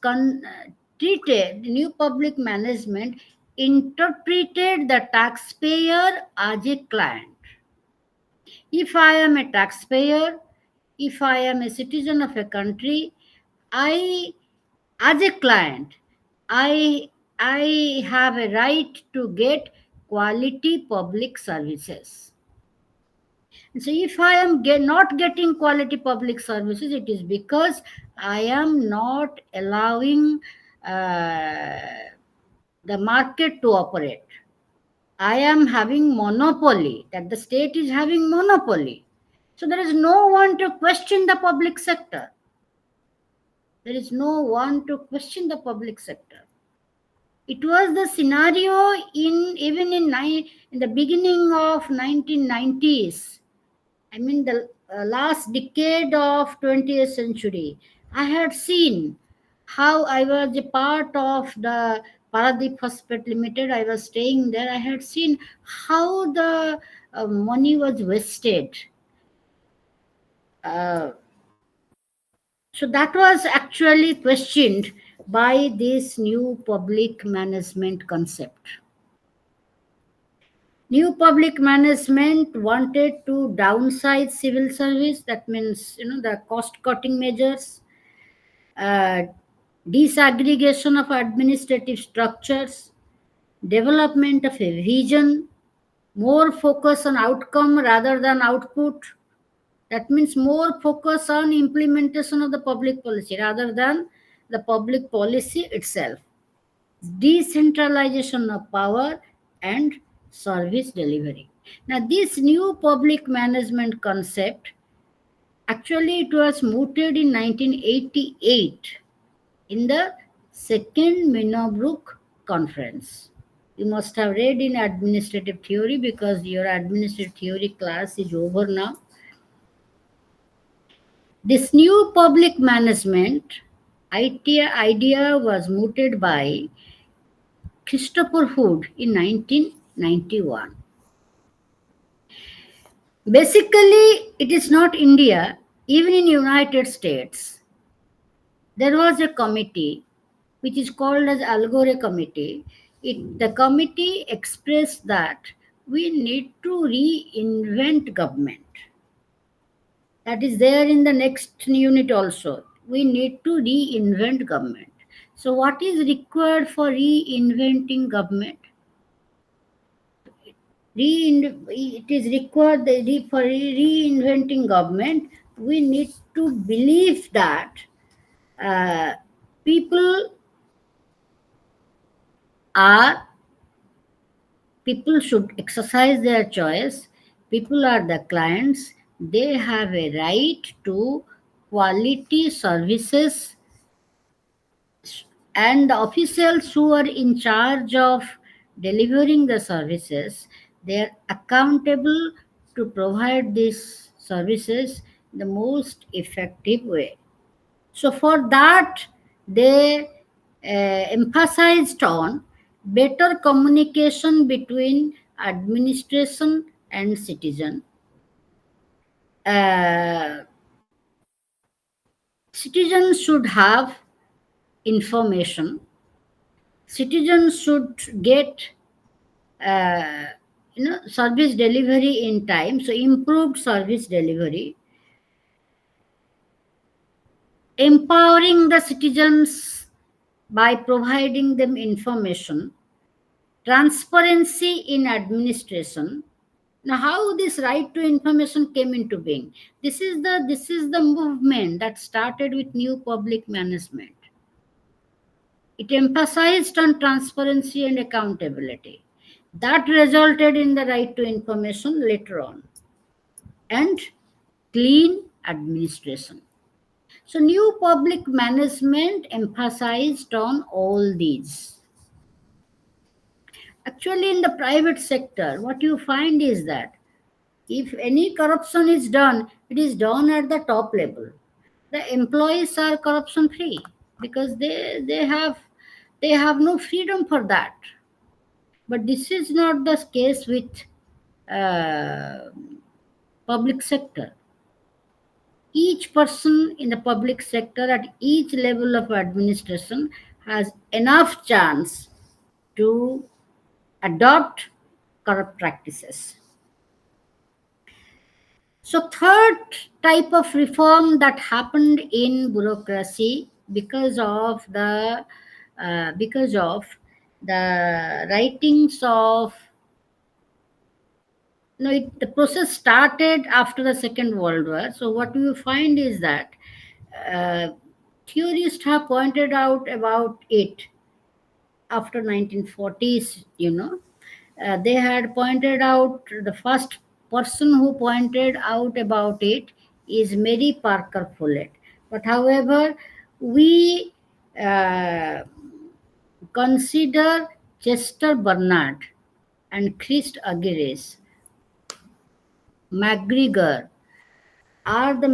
new public management interpreted the taxpayer as a client. If I am a taxpayer, if I am a citizen of a country, I, as a client, I, I have a right to get quality public services. So if I am not getting quality public services, it is because I am not allowing uh, the market to operate. I am having monopoly, that the state is having monopoly. So there is no one to question the public sector. There is no one to question the public sector. It was the scenario in the beginning of 1990s. I mean, the last decade of 20th century. I had seen how I was a part of the Paradeep Hospital Limited. I was staying there. I had seen how the money was wasted. Uh, so that was actually questioned by this new public management concept. New public management wanted to downsize civil service. That means, the cost cutting measures, uh, disaggregation of administrative structures, development of a vision, more focus on outcome rather than output. That means more focus on implementation of the public policy rather than the public policy itself. Decentralization of power and service delivery. Now, this new public management concept, actually it was mooted in 1988 in the second Minobrook conference. You must have read in administrative theory because your administrative theory class is over now. This new public management idea was mooted by Christopher Hood in 1991. Basically, it is not India. Even in United States, there was a committee which is called as Al Gore Committee. The committee expressed that we need to reinvent government. That is there in the next unit also. We need to reinvent government. So, what is required for reinventing government? It is required for reinventing government. We need to believe that uh, people are people should exercise their choice. People are the clients. They have a right to quality services, and the officials who are in charge of delivering the services, they are accountable to provide these services the most effective way. So for that, they emphasized on better communication between administration and citizen. uh, Citizens should have information. Citizens should get uh, service delivery in time. So improved service delivery, empowering the citizens by providing them information, transparency in administration. Now, how this right to information came into being? This is the movement that started with new public management. It emphasized on transparency and accountability. That resulted in the right to information later on, and clean administration. So, new public management emphasized on all these. Actually, in the private sector, what you find is that if any corruption is done, it is done at the top level. The employees are corruption free because they have no freedom for that. But this is not the case with uh, public sector. Each person in the public sector at each level of administration has enough chance to adopt corrupt practices. So, third type of reform that happened in bureaucracy because of the writings of the process started after the Second World War. So, what you find is that uh, theorists have pointed out about it after 1940s. They had pointed out, the first person who pointed out about it is Mary Parker Follett. But however, we uh, consider Chester Bernard and Christ Aguirre McGregor are the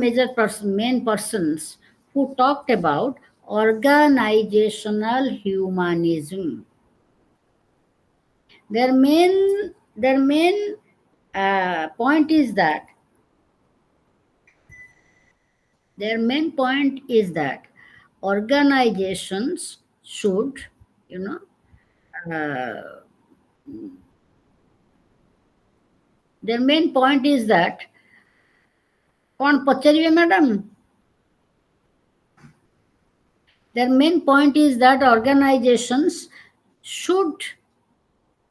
main persons who talked about organizational humanism. Their main point is that their main point is that organizations should, you know, uh, their main point is that कौन पचारिए madam their main point is that organizations should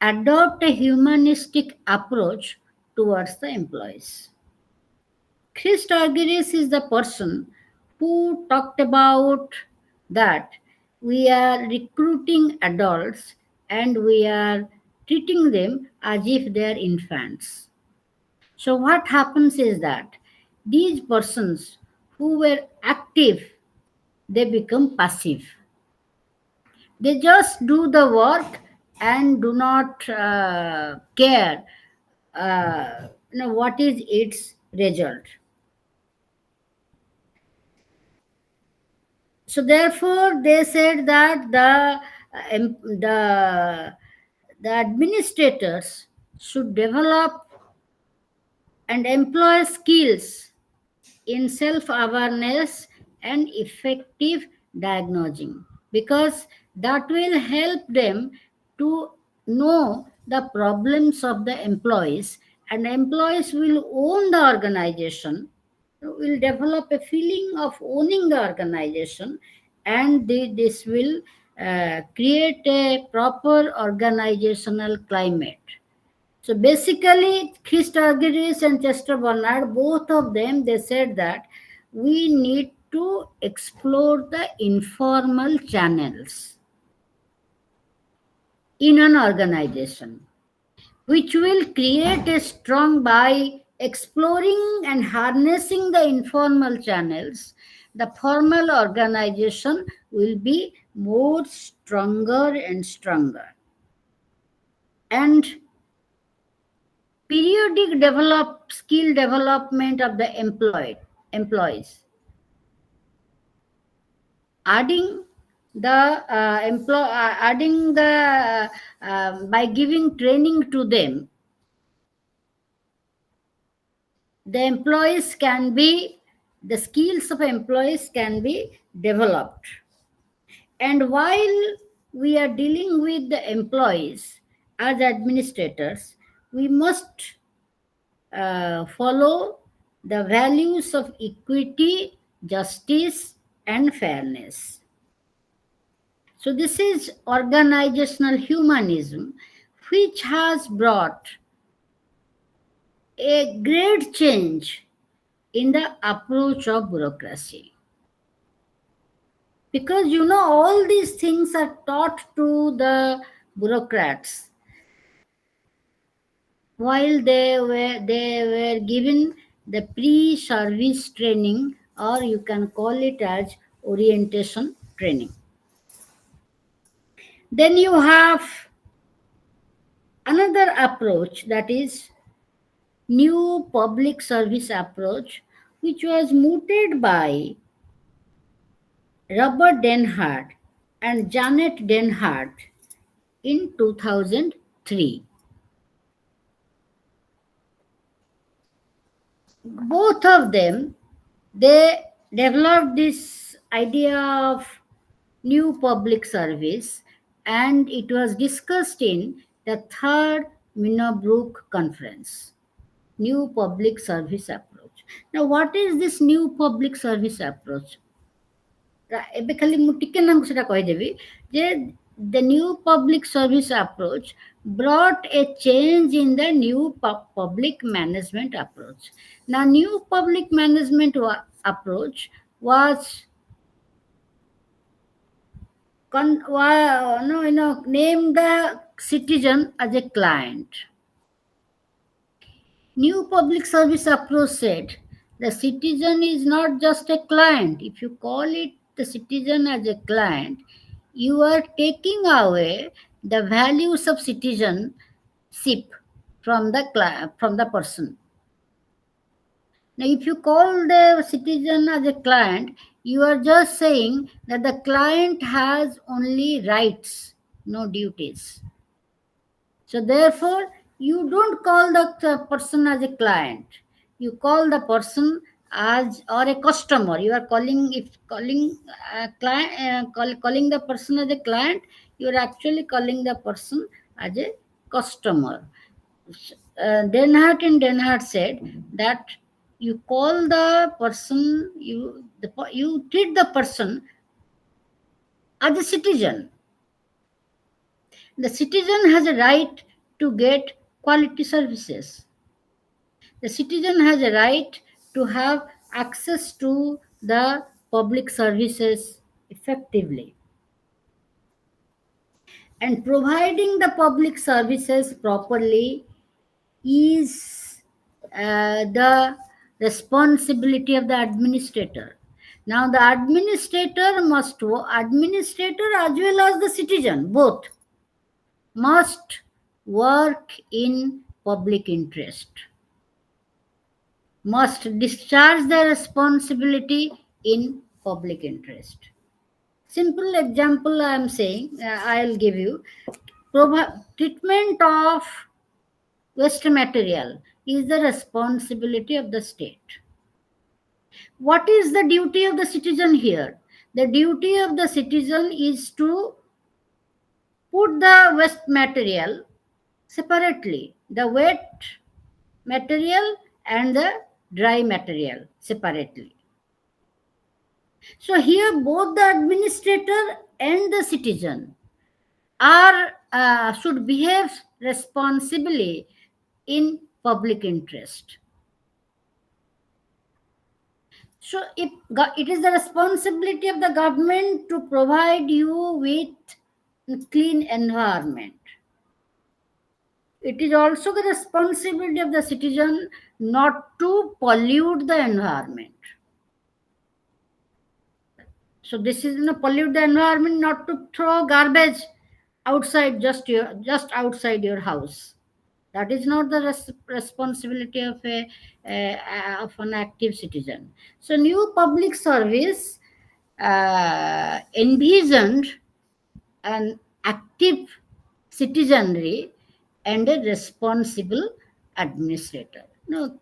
adopt a humanistic approach towards the employees. Chris Argyris is the person who talked about that we are recruiting adults and we are treating them as if they are infants. So, what happens is that these persons who were active, they become passive. They just do the work and do not care what is its result. So therefore, they said that the administrators should develop and employ skills in self awareness and effective diagnosing, because that will help them to know the problems of the employees, and employees will own the organization, will develop a feeling of owning the organization, and this will create a proper organizational climate. So basically, Chris Argyris and Chester Bernard, both of them, they said that we need to explore the informal channels in an organization, which will create a strong, by exploring and harnessing the informal channels, the formal organization will be more stronger and stronger. And periodic skill development of the employees, adding by giving training to them, the skills of employees can be developed. And while we are dealing with the employees as administrators, we must follow the values of equity, justice, and fairness. So, this is organizational humanism, which has brought a great change in the approach of bureaucracy. Because all these things are taught to the bureaucrats while they were given the pre-service training, or you can call it as orientation training. Then you have another approach, that is new public service approach, which was mooted by Robert Denhart and Janet Denhart in 2003. both of them, they developed this idea of new public service, and it was discussed in the third Minnebrook conference. New public service approach. Now, what is this new public service approach? ଏବେ ଖାଲି ମୁଁ ଟିକେ ନାଙ୍କୁ ସେଟା କହିଦେବି ଯେ the new public service approach brought a change in the new public management approach. Now, new public management approach was no, name the citizen as a client. New public service approach said the citizen is not just a client. If you call it the citizen as a client, you are taking away the values of citizenship from the person. Now, if you call the citizen as a client, you are just saying that the client has only rights, no duties. So, therefore, you don't call the person as a client. You call the person as or a customer. You are calling if calling a client calling the person as a client. You are actually calling the person as a customer. Denhart said that you call the person you treat the person as a citizen. The citizen has a right to get quality services. The citizen has a right to have access to the public services effectively. And providing the public services properly is the responsibility of the administrator. Now, the administrator as well as the citizen, both must work in public interest, must discharge their responsibility in public interest. Simple example I am saying, I'll give you. Treatment of waste material is the responsibility of the state. What is the duty of the citizen here? The duty of the citizen is to put the waste material separately, the wet material and the dry material separately. So here both the administrator and the citizen are should behave responsibly in public interest. So it is the responsibility of the government to provide you with clean environment. It is also the responsibility of the citizen not to pollute the environment. So this is pollute the environment, not to throw garbage outside just outside your house. That is not the responsibility of of an active citizen. So new public service envisioned an active citizenry and a responsible administrator. Now,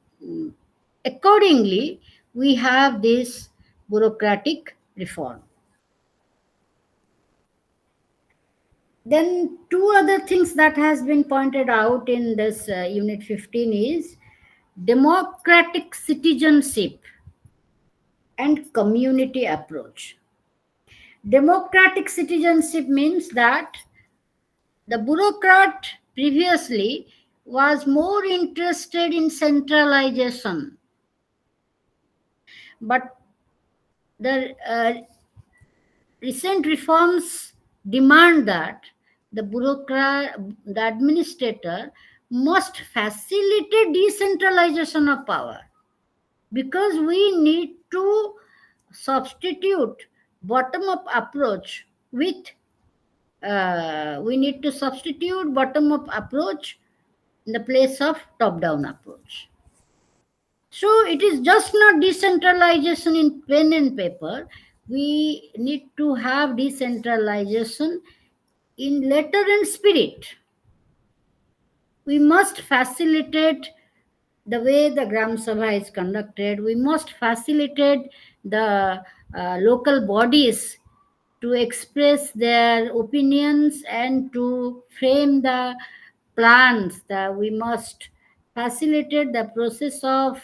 accordingly, we have this bureaucratic reform. Then two other things that has been pointed out in this unit 15 is democratic citizenship and community approach. Democratic citizenship means that the bureaucrat previously was more interested in centralization, but the recent reforms demand that the administrator must facilitate decentralization of power, because we need to substitute bottom up approach with in the place of top down approach. So it is just not decentralization in pen and paper. We need to have decentralization in letter and spirit. We must facilitate the way the Gram Sabha is conducted, we must facilitate the local bodies to express their opinions and to frame the plans. That we must facilitate the process of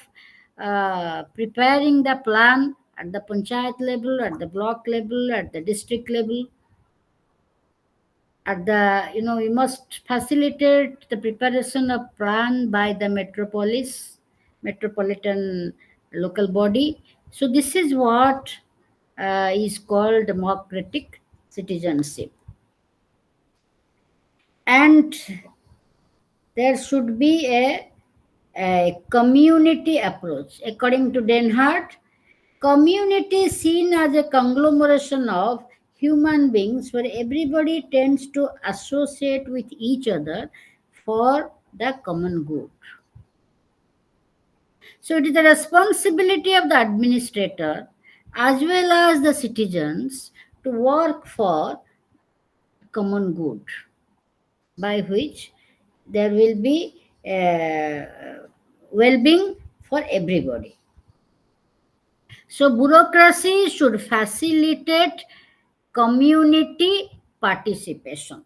preparing the plan at the panchayat level, at the block level, at the district level, at the we must facilitate the preparation of plan by the metropolitan local body. So this is what is called democratic citizenship. And there should be a community approach. According to Denhart, community is seen as a conglomeration of human beings where everybody tends to associate with each other for the common good. So it is the responsibility of the administrator as well as the citizens to work for common good, by which there will be well-being for everybody. So bureaucracy should facilitate community participation.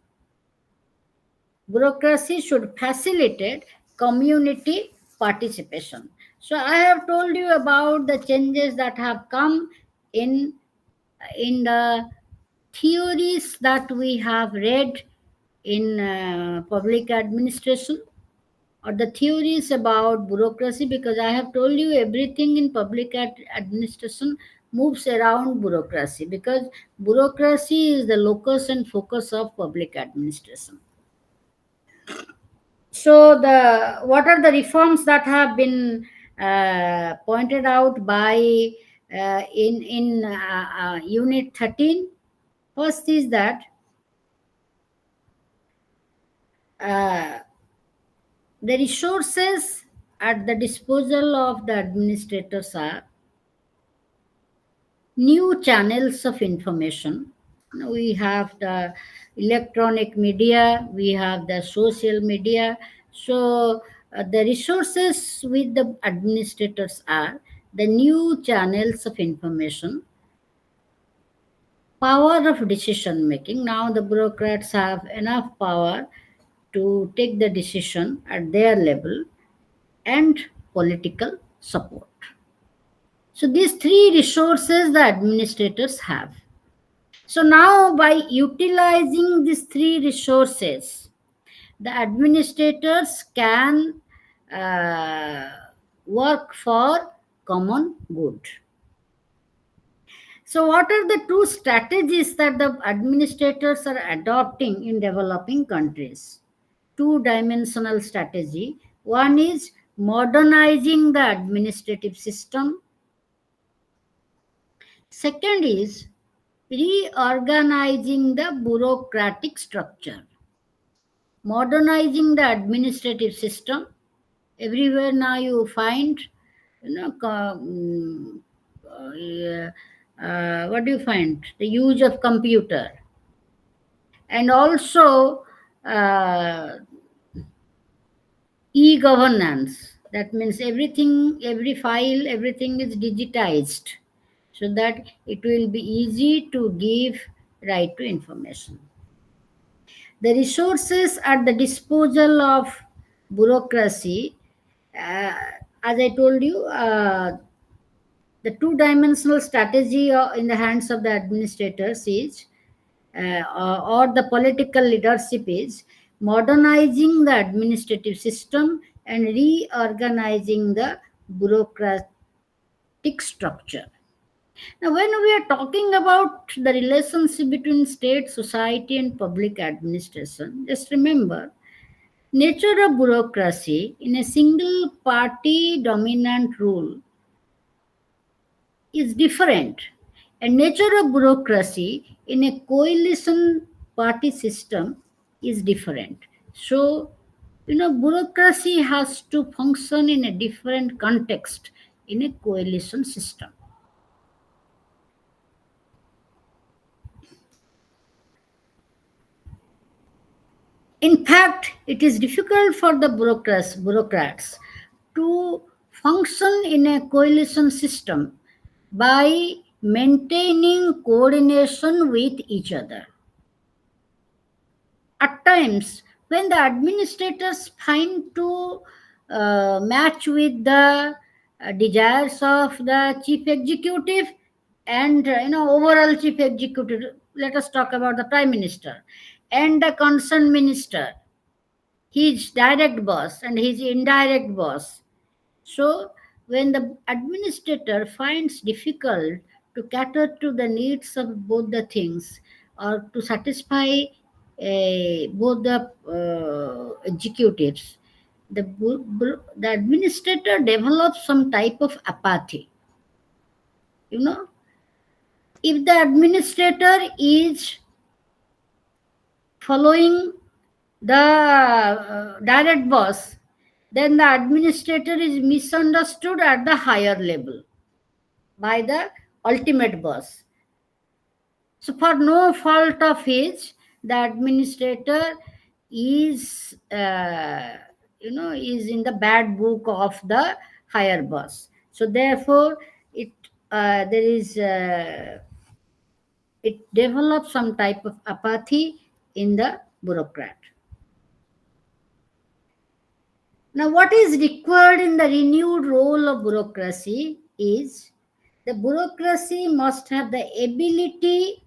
Bureaucracy should facilitate community participation. So I have told you about the changes that have come in the theories that we have read in public administration, or the theories about bureaucracy, because I have told you everything in public administration moves around bureaucracy, because bureaucracy is the locus and focus of public administration. So the what are the reforms that have been pointed out by in unit 13? First is that uh, the resources at the disposal of the administrators are new channels of information. We have the electronic media, we have the social media. So, the resources with the administrators are the new channels of information, power of decision making. Now, the bureaucrats have enough power to take the decision at their level, and political support. So these three resources the administrators have. So now by utilizing these three resources, the administrators can uh, work for common good. So what are the two strategies that the administrators are adopting in developing countries? Two-dimensional strategy. One is modernizing the administrative system. Second is reorganizing the bureaucratic structure. Modernizing the administrative system. Everywhere now you find, what do you find? The use of computer. And also e-governance. That means everything, every file, everything is digitized, so that it will be easy to give right to information. The resources at the disposal of bureaucracy, uh, as I told you, the two-dimensional strategy in the hands of the administrators is, or the political leadership is, modernizing the administrative system and reorganizing the bureaucratic structure. Now, when we are talking about the relationship between state, society, and public administration, just remember, nature of bureaucracy in a single party dominant rule is different, and nature of bureaucracy in a coalition party system is different. So, bureaucracy has to function in a different context in a coalition system. In fact, it is difficult for the bureaucrats to to function in a coalition system by maintaining coordination with each other. At times, when the administrators find to match with the desires of the chief executive and overall chief executive, let us talk about the prime minister and the concerned minister, his direct boss and his indirect boss. So, when the administrator finds difficult to cater to the needs of both the things or to satisfy both the executives, the administrator develops some type of apathy. You know, if the administrator is following the direct boss, then the administrator is misunderstood at the higher level by the ultimate boss. So, for no fault of his, the administrator is, is in the bad book of the higher boss. So, therefore, it there is it develops some type of apathy in the bureaucrat. Now, what is required in the renewed role of bureaucracy is the bureaucracy must have the ability,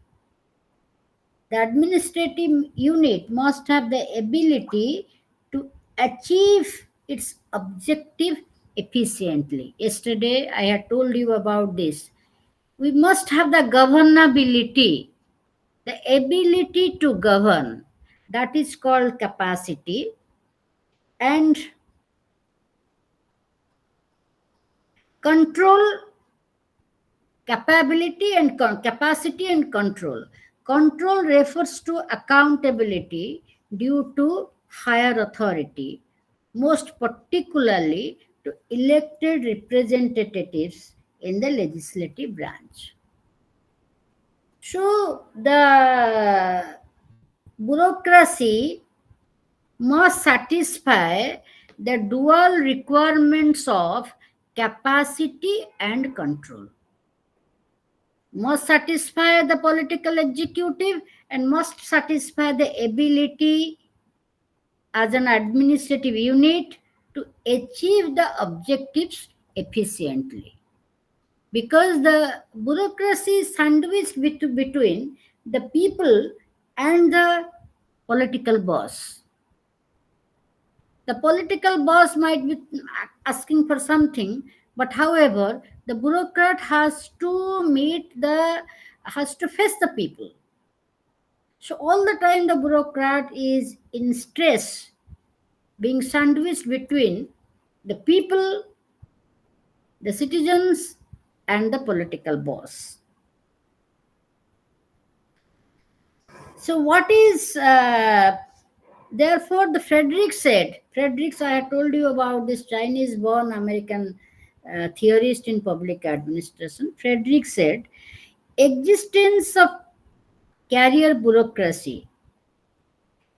the administrative unit must have the ability to achieve its objective efficiently. Yesterday, I had told you about this. We must have the governability, the ability to govern. That is called capacity. And control, capability and capacity and control. Control refers to accountability due to higher authority, most particularly to elected representatives in the legislative branch. So the bureaucracy must satisfy the dual requirements of capacity and control, must satisfy the political executive and must satisfy the ability as an administrative unit to achieve the objectives efficiently. Because the bureaucracy is sandwiched between the people and the political boss. The political boss might be asking for something, but however, the bureaucrat has to face the people. So all the time the bureaucrat is in stress, being sandwiched between the people, the citizens, and the political boss. So what is therefore the Fredericks, I had told you about this Chinese born American theorist in public administration. Frederick said existence of career bureaucracy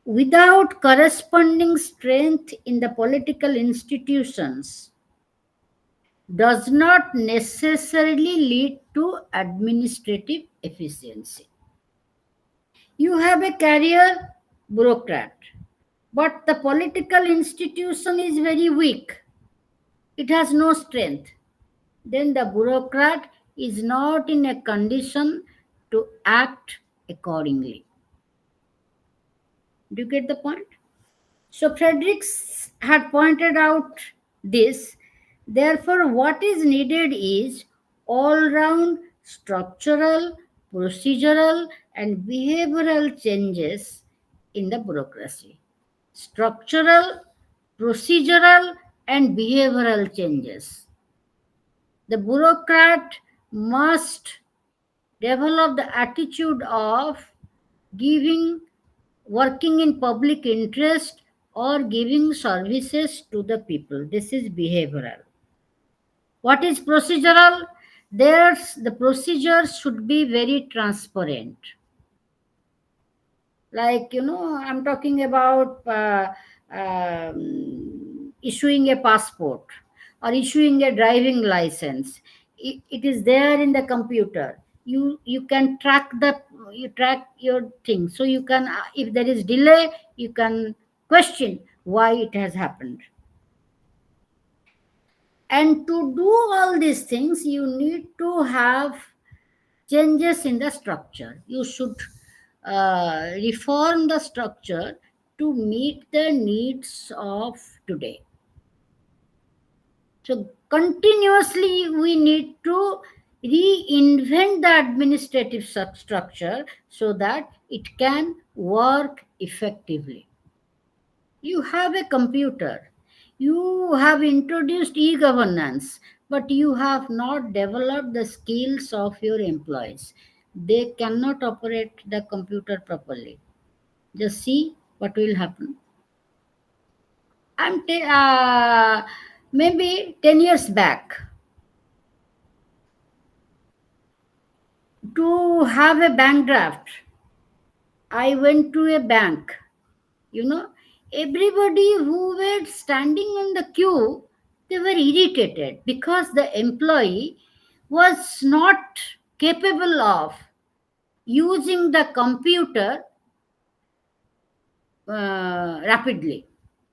without corresponding strength in the political institutions does not necessarily lead to administrative efficiency. You have a career bureaucrat, but the political institution is very weak. It has no strength. Then the bureaucrat is not in a condition to act accordingly. Do you get the point? So Fredericks had pointed out this. Therefore, what is needed is all round structural, procedural, and behavioral changes in the bureaucracy. Structural, procedural, and behavioral changes. The bureaucrat must develop the attitude of giving, working in public interest or giving services to the people. This is behavioral. What is procedural? The procedure should be very transparent. Like, I'm talking about issuing a passport. or issuing a driving license. It is there in the computer. You can track the, you track your thing, so you can, if there is delay, you can question why it has happened. And to do all these things, you need to have changes in the structure. You should reform the structure to meet the needs of today. So, continuously, we need to reinvent the administrative structure so that it can work effectively. You have a computer, you have introduced e governance, but you have not developed the skills of your employees. They cannot operate the computer properly. Just see what will happen. Maybe 10 years back, to have a bank draft, I went to a bank. You know, everybody who were standing on the queue, they were irritated because the employee was not capable of using the computer rapidly,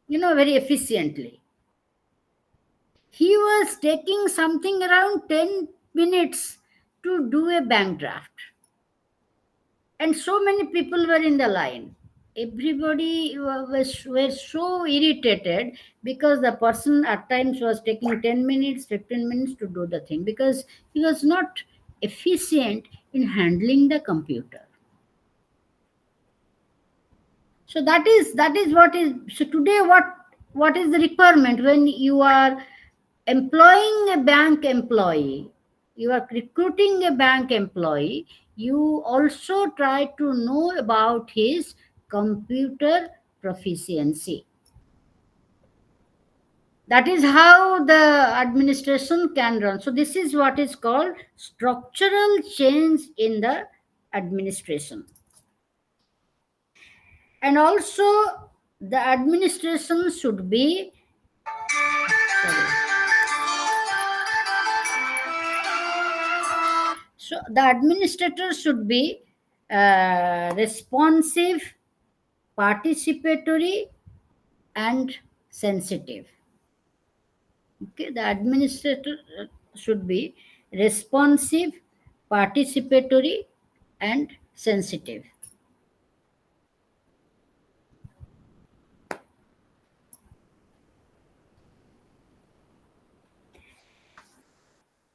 very efficiently. He was taking something around 10 minutes to do a bank draft. And so many people were in the line. Everybody were so irritated because the person at times was taking 10 minutes, 15 minutes to do the thing because he was not efficient in handling the computer. So that is what is, so today what is the requirement when you are employing a bank employee, you are recruiting a bank employee, you also try to know about his computer proficiency. That is how the administration can run. So this is what is called structural change in the administration. And also the administration should be, sorry. So the administrator should be responsive, participatory, and sensitive. Okay, the administrator should be responsive, participatory, and sensitive.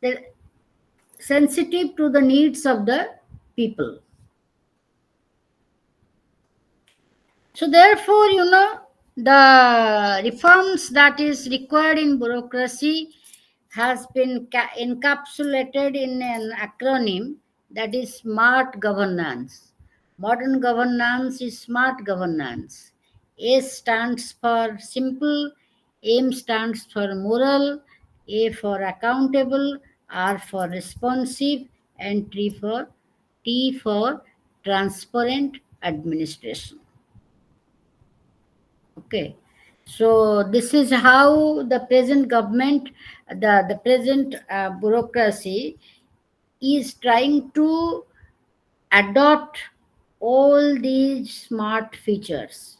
The sensitive to the needs of the people. So therefore, the reforms that is required in bureaucracy has been encapsulated in an acronym, that is smart governance. Modern governance is smart governance. S stands for simple, M stands for moral, A for accountable, R for responsive, and T for transparent administration. Okay. So this is how the present government, the present bureaucracy is trying to adopt all these smart features.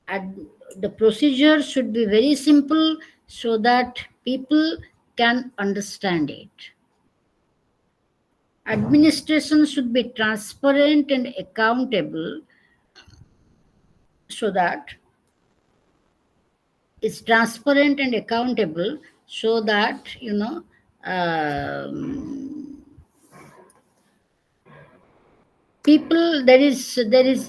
And the procedure should be very simple so that people can understand it. Administration should be transparent and accountable so that it's transparent and accountable so that um, people, there is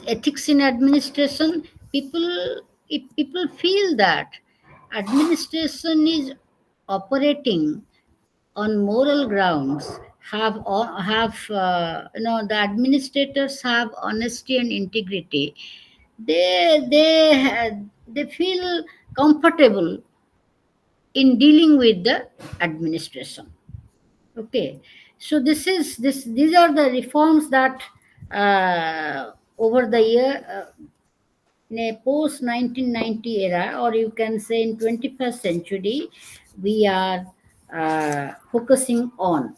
ethics in administration. People, if people feel that administration is operating on moral grounds, the administrators have honesty and integrity, they feel comfortable in dealing with the administration. Okay, so these are the reforms that over the year in a post 1990 era, or you can say in 21st century, we are focusing on.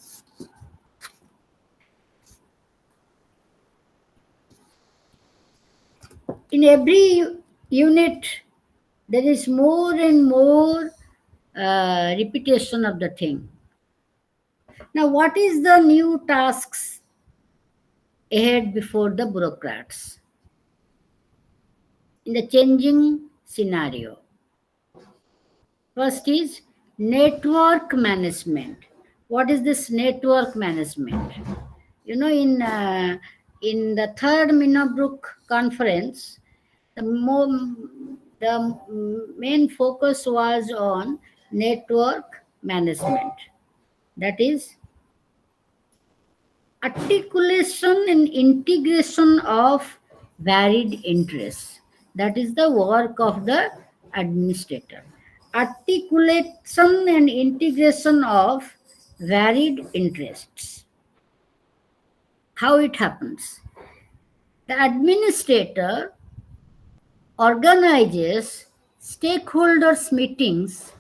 In every unit, there is more and more repetition of the thing. Now, what is the new tasks ahead before the bureaucrats in the changing scenario? First is network management. What is this network management? In the third Minnebrook conference, the main focus was on network management. That is articulation and integration of varied interests. That is the work of the administrator. Articulation and integration of varied interests. How it happens? The administrator organizes stakeholders meetings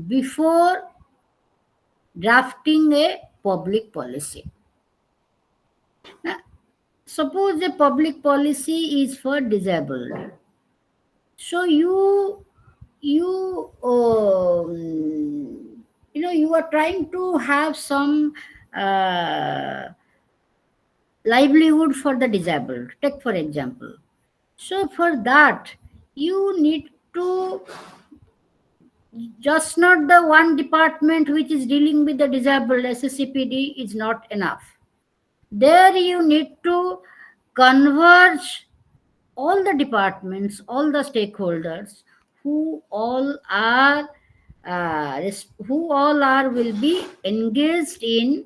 before drafting a public policy. Now, suppose a public policy is for disabled. So you are trying to have some uh, livelihood for the disabled. Take for example. So for that, you need to just not the one department which is dealing with the disabled. SSCPD is not enough. There you need to converge all the departments, all the stakeholders who all are will be engaged in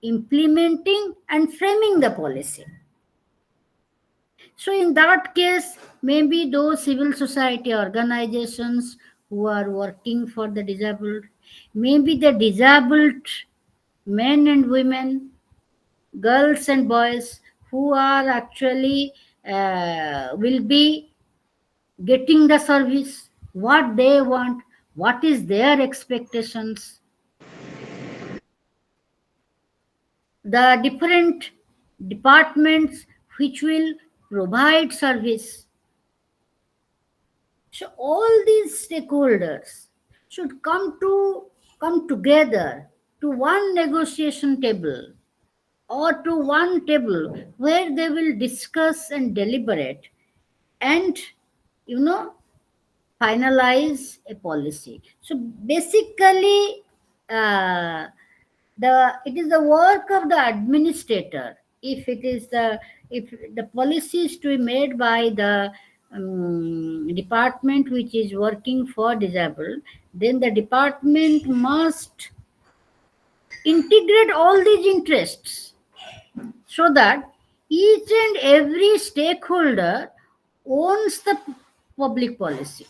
implementing and framing the policy. So in that case, maybe those civil society organizations who are working for the disabled, maybe the disabled men and women, girls and boys who are actually will be getting the service, what they want, what is their expectations, the different departments which will provide service. So all these stakeholders should come together to one negotiation table or to one table where they will discuss and deliberate and you know finalize a policy. So basically, uh, it is the work of the administrator. If the policy is to be made by the department which is working for disabled, then the department must integrate all these interests so that each and every stakeholder owns the public policy,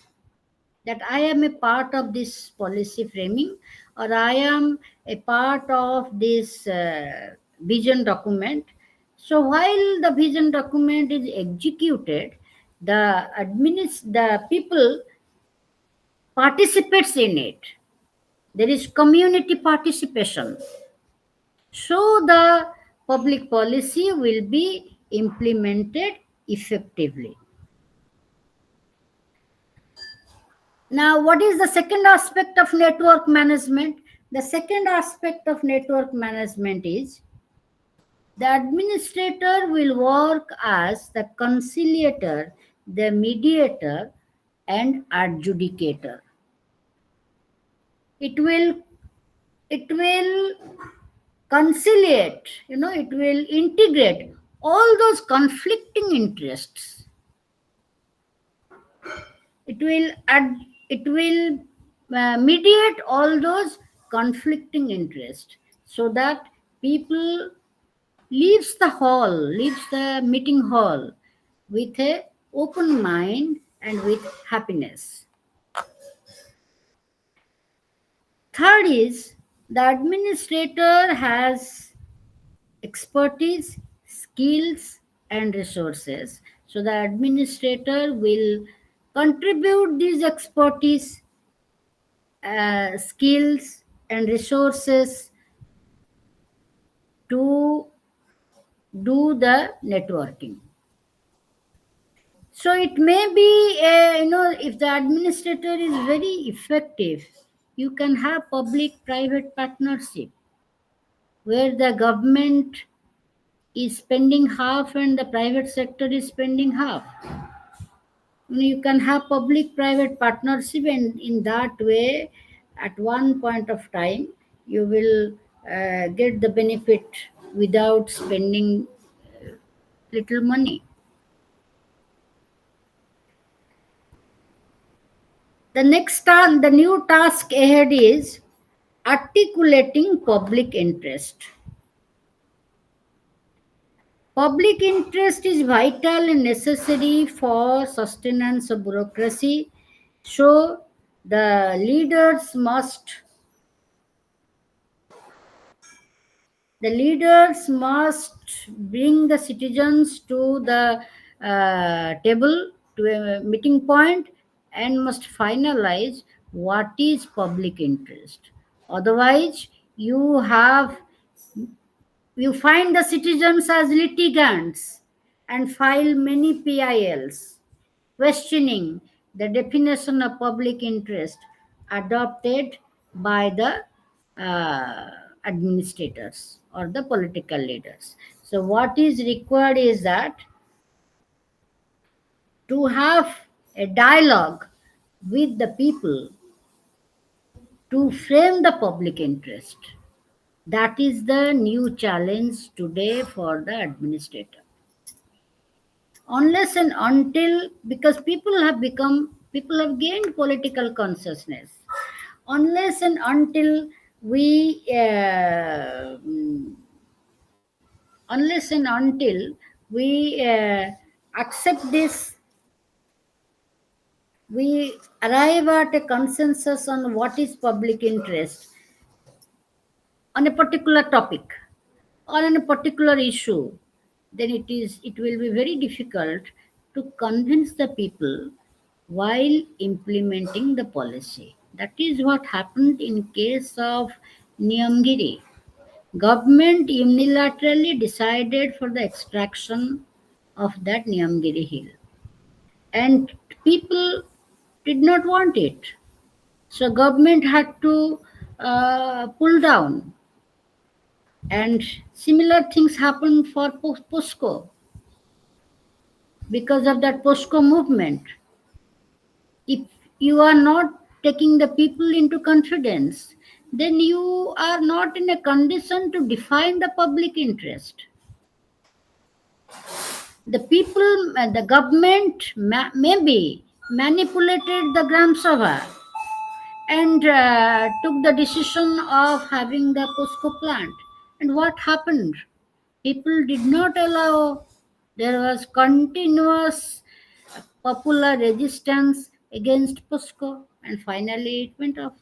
that I am a part of this policy framing, or I am a part of this vision document. So while the vision document is executed, the people participates in it. There is community participation. So the public policy will be implemented effectively. Now, what is the second aspect of network management? The second aspect of network management is the administrator will work as the conciliator, the mediator, and adjudicator. It will it will conciliate, it will integrate all those conflicting interests. It will mediate all those conflicting interests so that people leaves the meeting hall with a open mind and with happiness. Third is the administrator has expertise, skills, and resources So the administrator will contribute these expertise, skills, and resources to do the networking. So it may be, if the administrator is very effective, you can have public private partnership where the government is spending half and the private sector is spending half. You can have public private partnership, and in that way, at one point of time, you will get the benefit without spending little money. The new task ahead is articulating public interest. Public interest is vital and necessary for sustenance of bureaucracy. So the leaders must the leaders must bring the citizens to the table, to a meeting point, and must finalize what is public interest. Otherwise, you find the citizens as litigants and file many PILs questioning the definition of public interest adopted by the administrators or the political leaders. So, what is required is that to have a dialogue with the people to frame the public interest. That is the new challenge today for the administrator. Unless and until, because people have gained political consciousness, unless and until we unless and until we accept this, we arrive at a consensus on what is public interest on a particular topic or on a particular issue, then it will be very difficult to convince the people while implementing the policy. That is what happened in case of Niyamgiri. Government unilaterally decided for the extraction of that Niyamgiri hill, and people did not want it. So government had to pull down, and similar things happened for POSCO because of that POSCO movement. If you are not taking the people into confidence, then you are not in a condition to define the public interest. The people, the government maybe manipulated the Gram Sabha and took the decision of having the POSCO plant. And what happened? People did not allow, there was continuous popular resistance against POSCO, and finally it went off.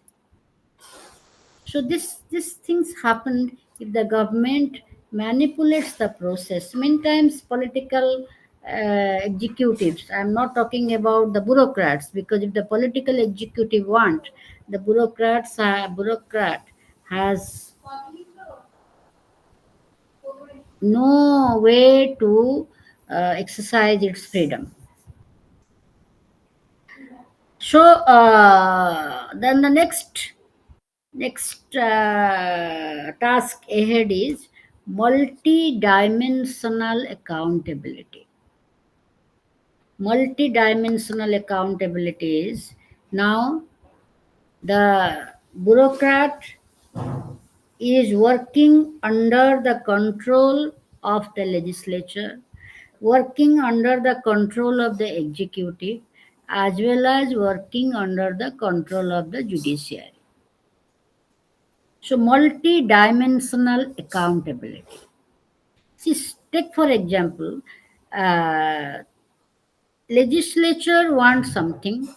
So these things happened if the government manipulates the process. Many times political executives, I'm not talking about the bureaucrats, because if the political executive want, the bureaucrat has no way to exercise its freedom. So then the next task ahead is multi-dimensional accountability. Multi-dimensional accountability is now the bureaucrat is working under the control of the legislature, working under the control of the executive, as well as working under the control of the judiciary. So, multi dimensional accountability. See, take for example, uh, legislature wants something,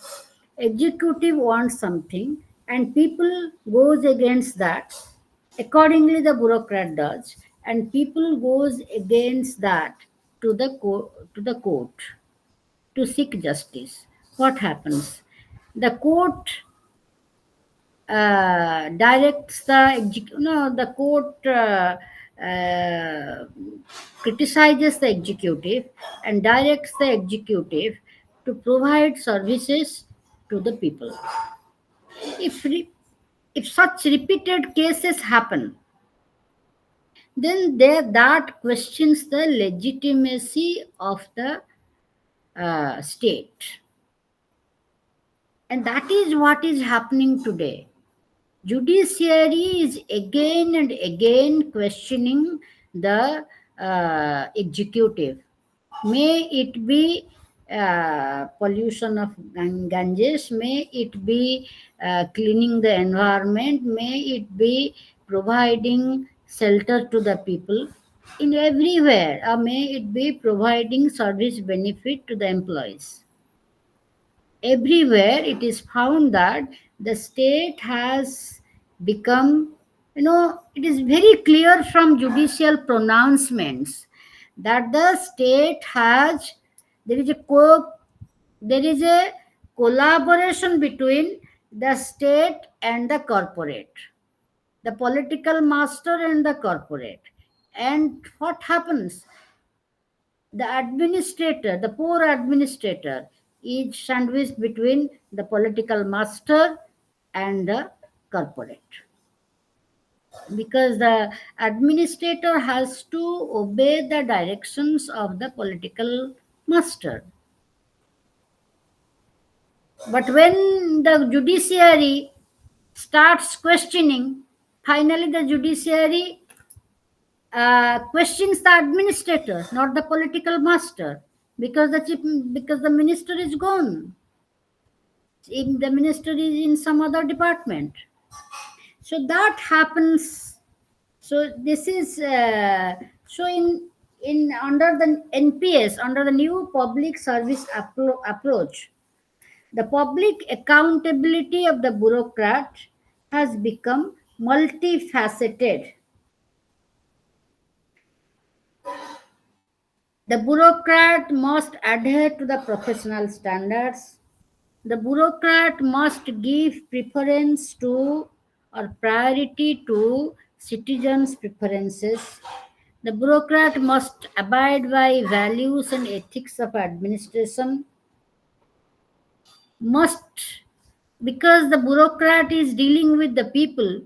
executive wants something, and people goes against that. Accordingly, the bureaucrat does, and people goes against that to the court. to seek justice. What happens? The court directs the no, the court uh, criticizes the executive and directs the executive to provide services to the people. If if such repeated cases happen, then that questions the legitimacy of the state, and that is what is happening today. Judiciary is again and again questioning the executive. May it be pollution of Ganges, may it be cleaning the environment, may it be providing shelter to the people in everywhere, or may it be providing service benefit to the employees. Everywhere it is found that the state has become, it is very clear from judicial pronouncements that the state has, there is a there is a collaboration between the state and the corporate, the political master and the corporate. And what happens? The administrator, the poor administrator, is sandwiched between the political master and the corporate, because the administrator has to obey the directions of the political master. But when the judiciary starts questioning, finally the judiciary questions the administrator, not the political master, because because the minister is gone. The minister is in some other department. So that happens. So this is so in under the NPS, under the new public service approach, the public accountability of the bureaucrat has become multifaceted. The bureaucrat must adhere to the professional standards. The bureaucrat must give preference to or priority to citizens' preferences. The bureaucrat must abide by values and ethics of administration. Must, because the bureaucrat is dealing with the people,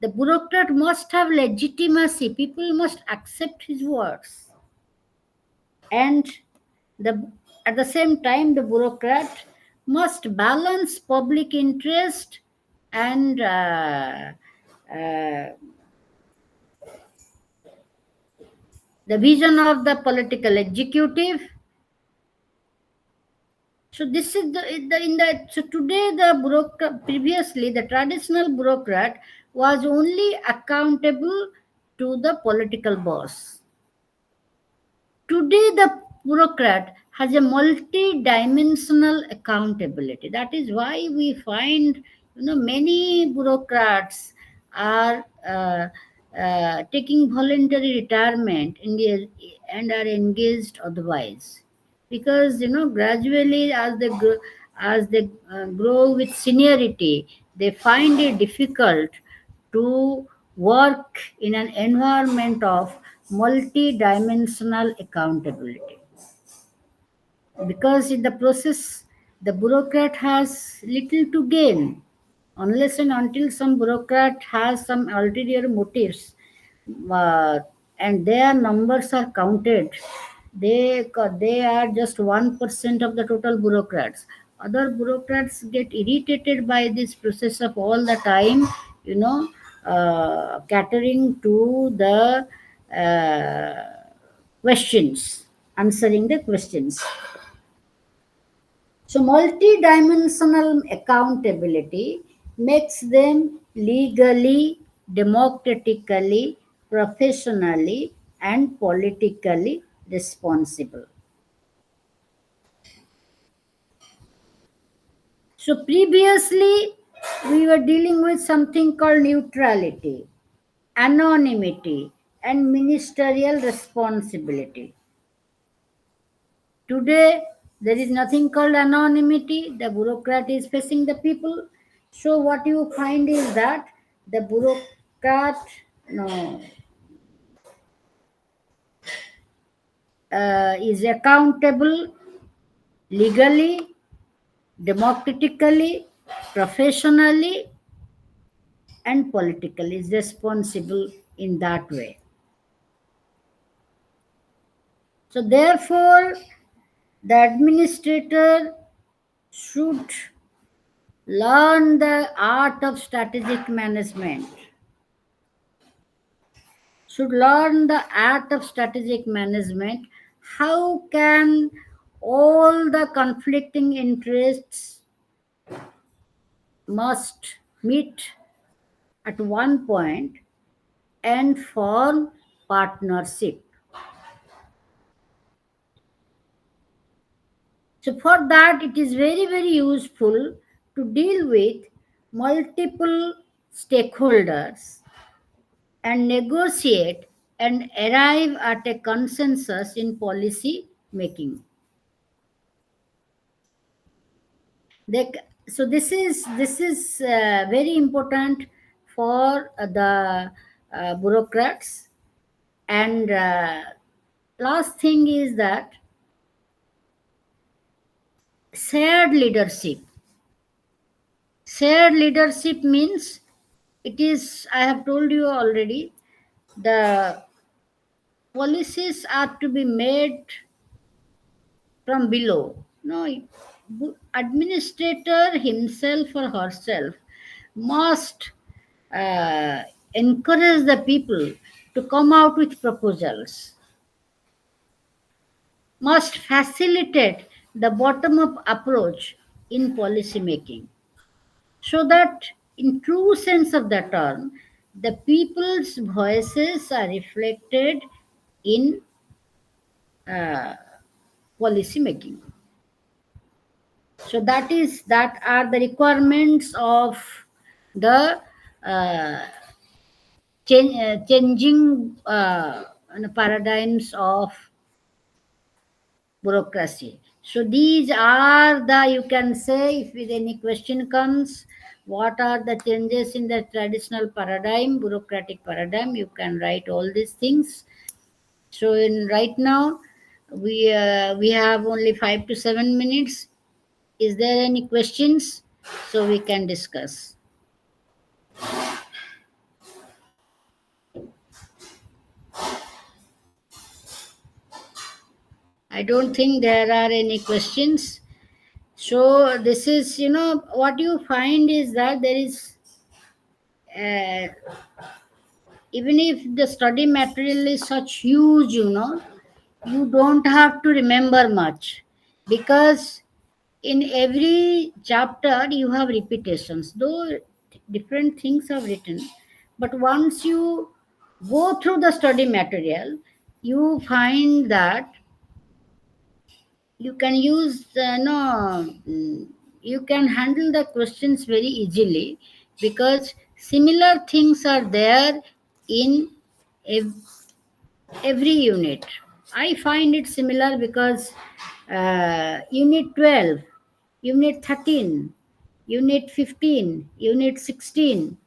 the bureaucrat must have legitimacy. People must accept his words. And the at the same time, the bureaucrat must balance public interest and uh, the vision of the political executive. So this is the so today the bureaucrat, previously the traditional bureaucrat was only accountable to the political boss. Today, the bureaucrat has a multi-dimensional accountability. That is why we find, many bureaucrats are taking voluntary retirement and are engaged otherwise, because gradually as they grow with seniority, they find it difficult to work in an environment of multi-dimensional accountability, because in the process the bureaucrat has little to gain, unless and until some bureaucrat has some ulterior motives, uh, and their numbers are counted. They are just 1% of the total bureaucrats. Other bureaucrats get irritated by this process of all the time, catering to the questions, answering the questions. So, multidimensional accountability makes them legally, democratically, professionally, and politically responsible. So, previously, we were dealing with something called neutrality, anonymity, and ministerial responsibility. Today, There is nothing called anonymity. The bureaucrat is facing the people. So what you find is that the bureaucrat, no, is accountable legally, democratically, professionally, and politically. Is responsible in that way. So therefore, the administrator should learn the art of strategic management, should learn the art of strategic management. How can all the conflicting interests must meet at one point and form partnership? So for that, it is very, very useful to deal with multiple stakeholders and negotiate and arrive at a consensus in policy making. They, so this is very important for the bureaucrats. And last thing is that shared leadership. Shared leadership means it is, I have told you already, the policies are to be made from below. No, administrator himself or herself must uh, encourage the people to come out with proposals, must facilitate the bottom up approach in policy making, so that in true sense of the term the people's voices are reflected in uh, policy making. So that are the requirements of the uh, changing paradigms of bureaucracy. So these are the, you can say, if with any question comes, what are the changes in the traditional paradigm, bureaucratic paradigm, you can write all these things. So in right now we have only 5 to 7 minutes. Is there any questions so we can discuss? I don't think there are any questions. So this is, what you find is that there is, uh, even if the study material is such huge, you don't have to remember much, because in every chapter you have repetitions, though different things are written. But once you go through the study material, you find that you can use no you can handle the questions very easily, because similar things are there in ev- every unit. I find it similar because unit 12, unit 13, unit 15, unit 16,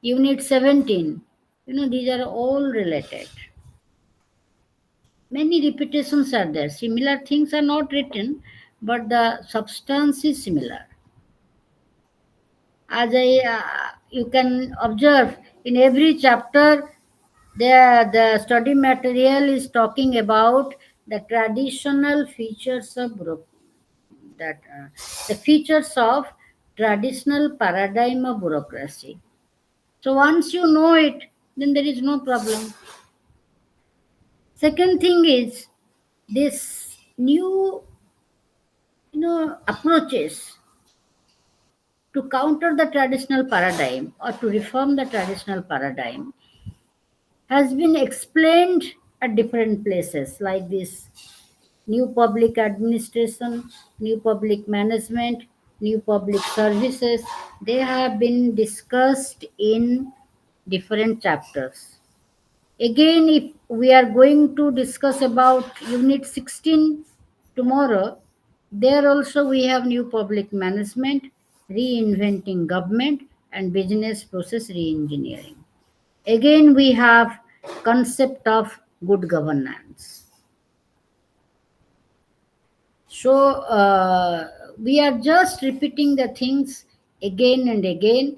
unit 17, these are all related. Many repetitions are there. Similar things are not written, but the substance is similar. As you can observe in every chapter, the study material is talking about the traditional features of that the features of traditional paradigm of bureaucracy. So once you know it, then there is no problem. Second thing is this new approaches to counter the traditional paradigm or to reform the traditional paradigm has been explained at different places, like this new public administration, new public management, new public services. They have been discussed in different chapters. Again, if we are going to discuss about unit 16 tomorrow, There also we have new public management, reinventing government, and business process reengineering. Again, we have concept of good governance. So we are just repeating the things again and again,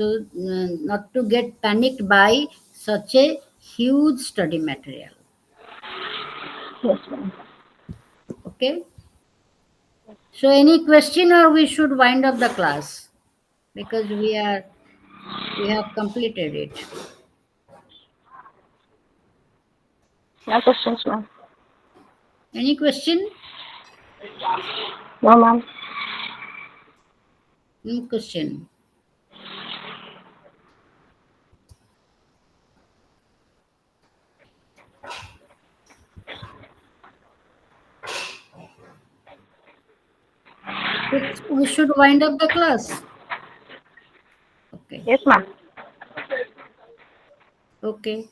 not to get panicked by such a huge study material. Yes, ma'am. Okay. So any question, or we should wind up the class because we have completed it. No questions, ma'am. Any question? No, ma'am. No question. We should wind up the class. Okay. Yes, ma'am. Okay.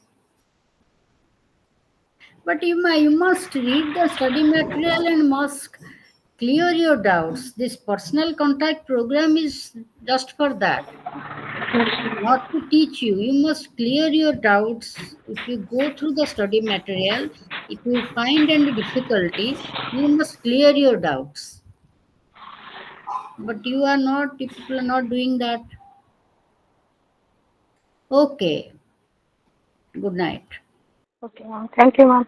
But you must read the study material and must clear your doubts. This personal contact program is just for that, not to teach you. You must clear your doubts. If you go through the study material, if you find any difficulty, you must clear your doubts. But you are not, people are not doing that. Okay. Good night. Okay, ma'am. Thank you, ma'am.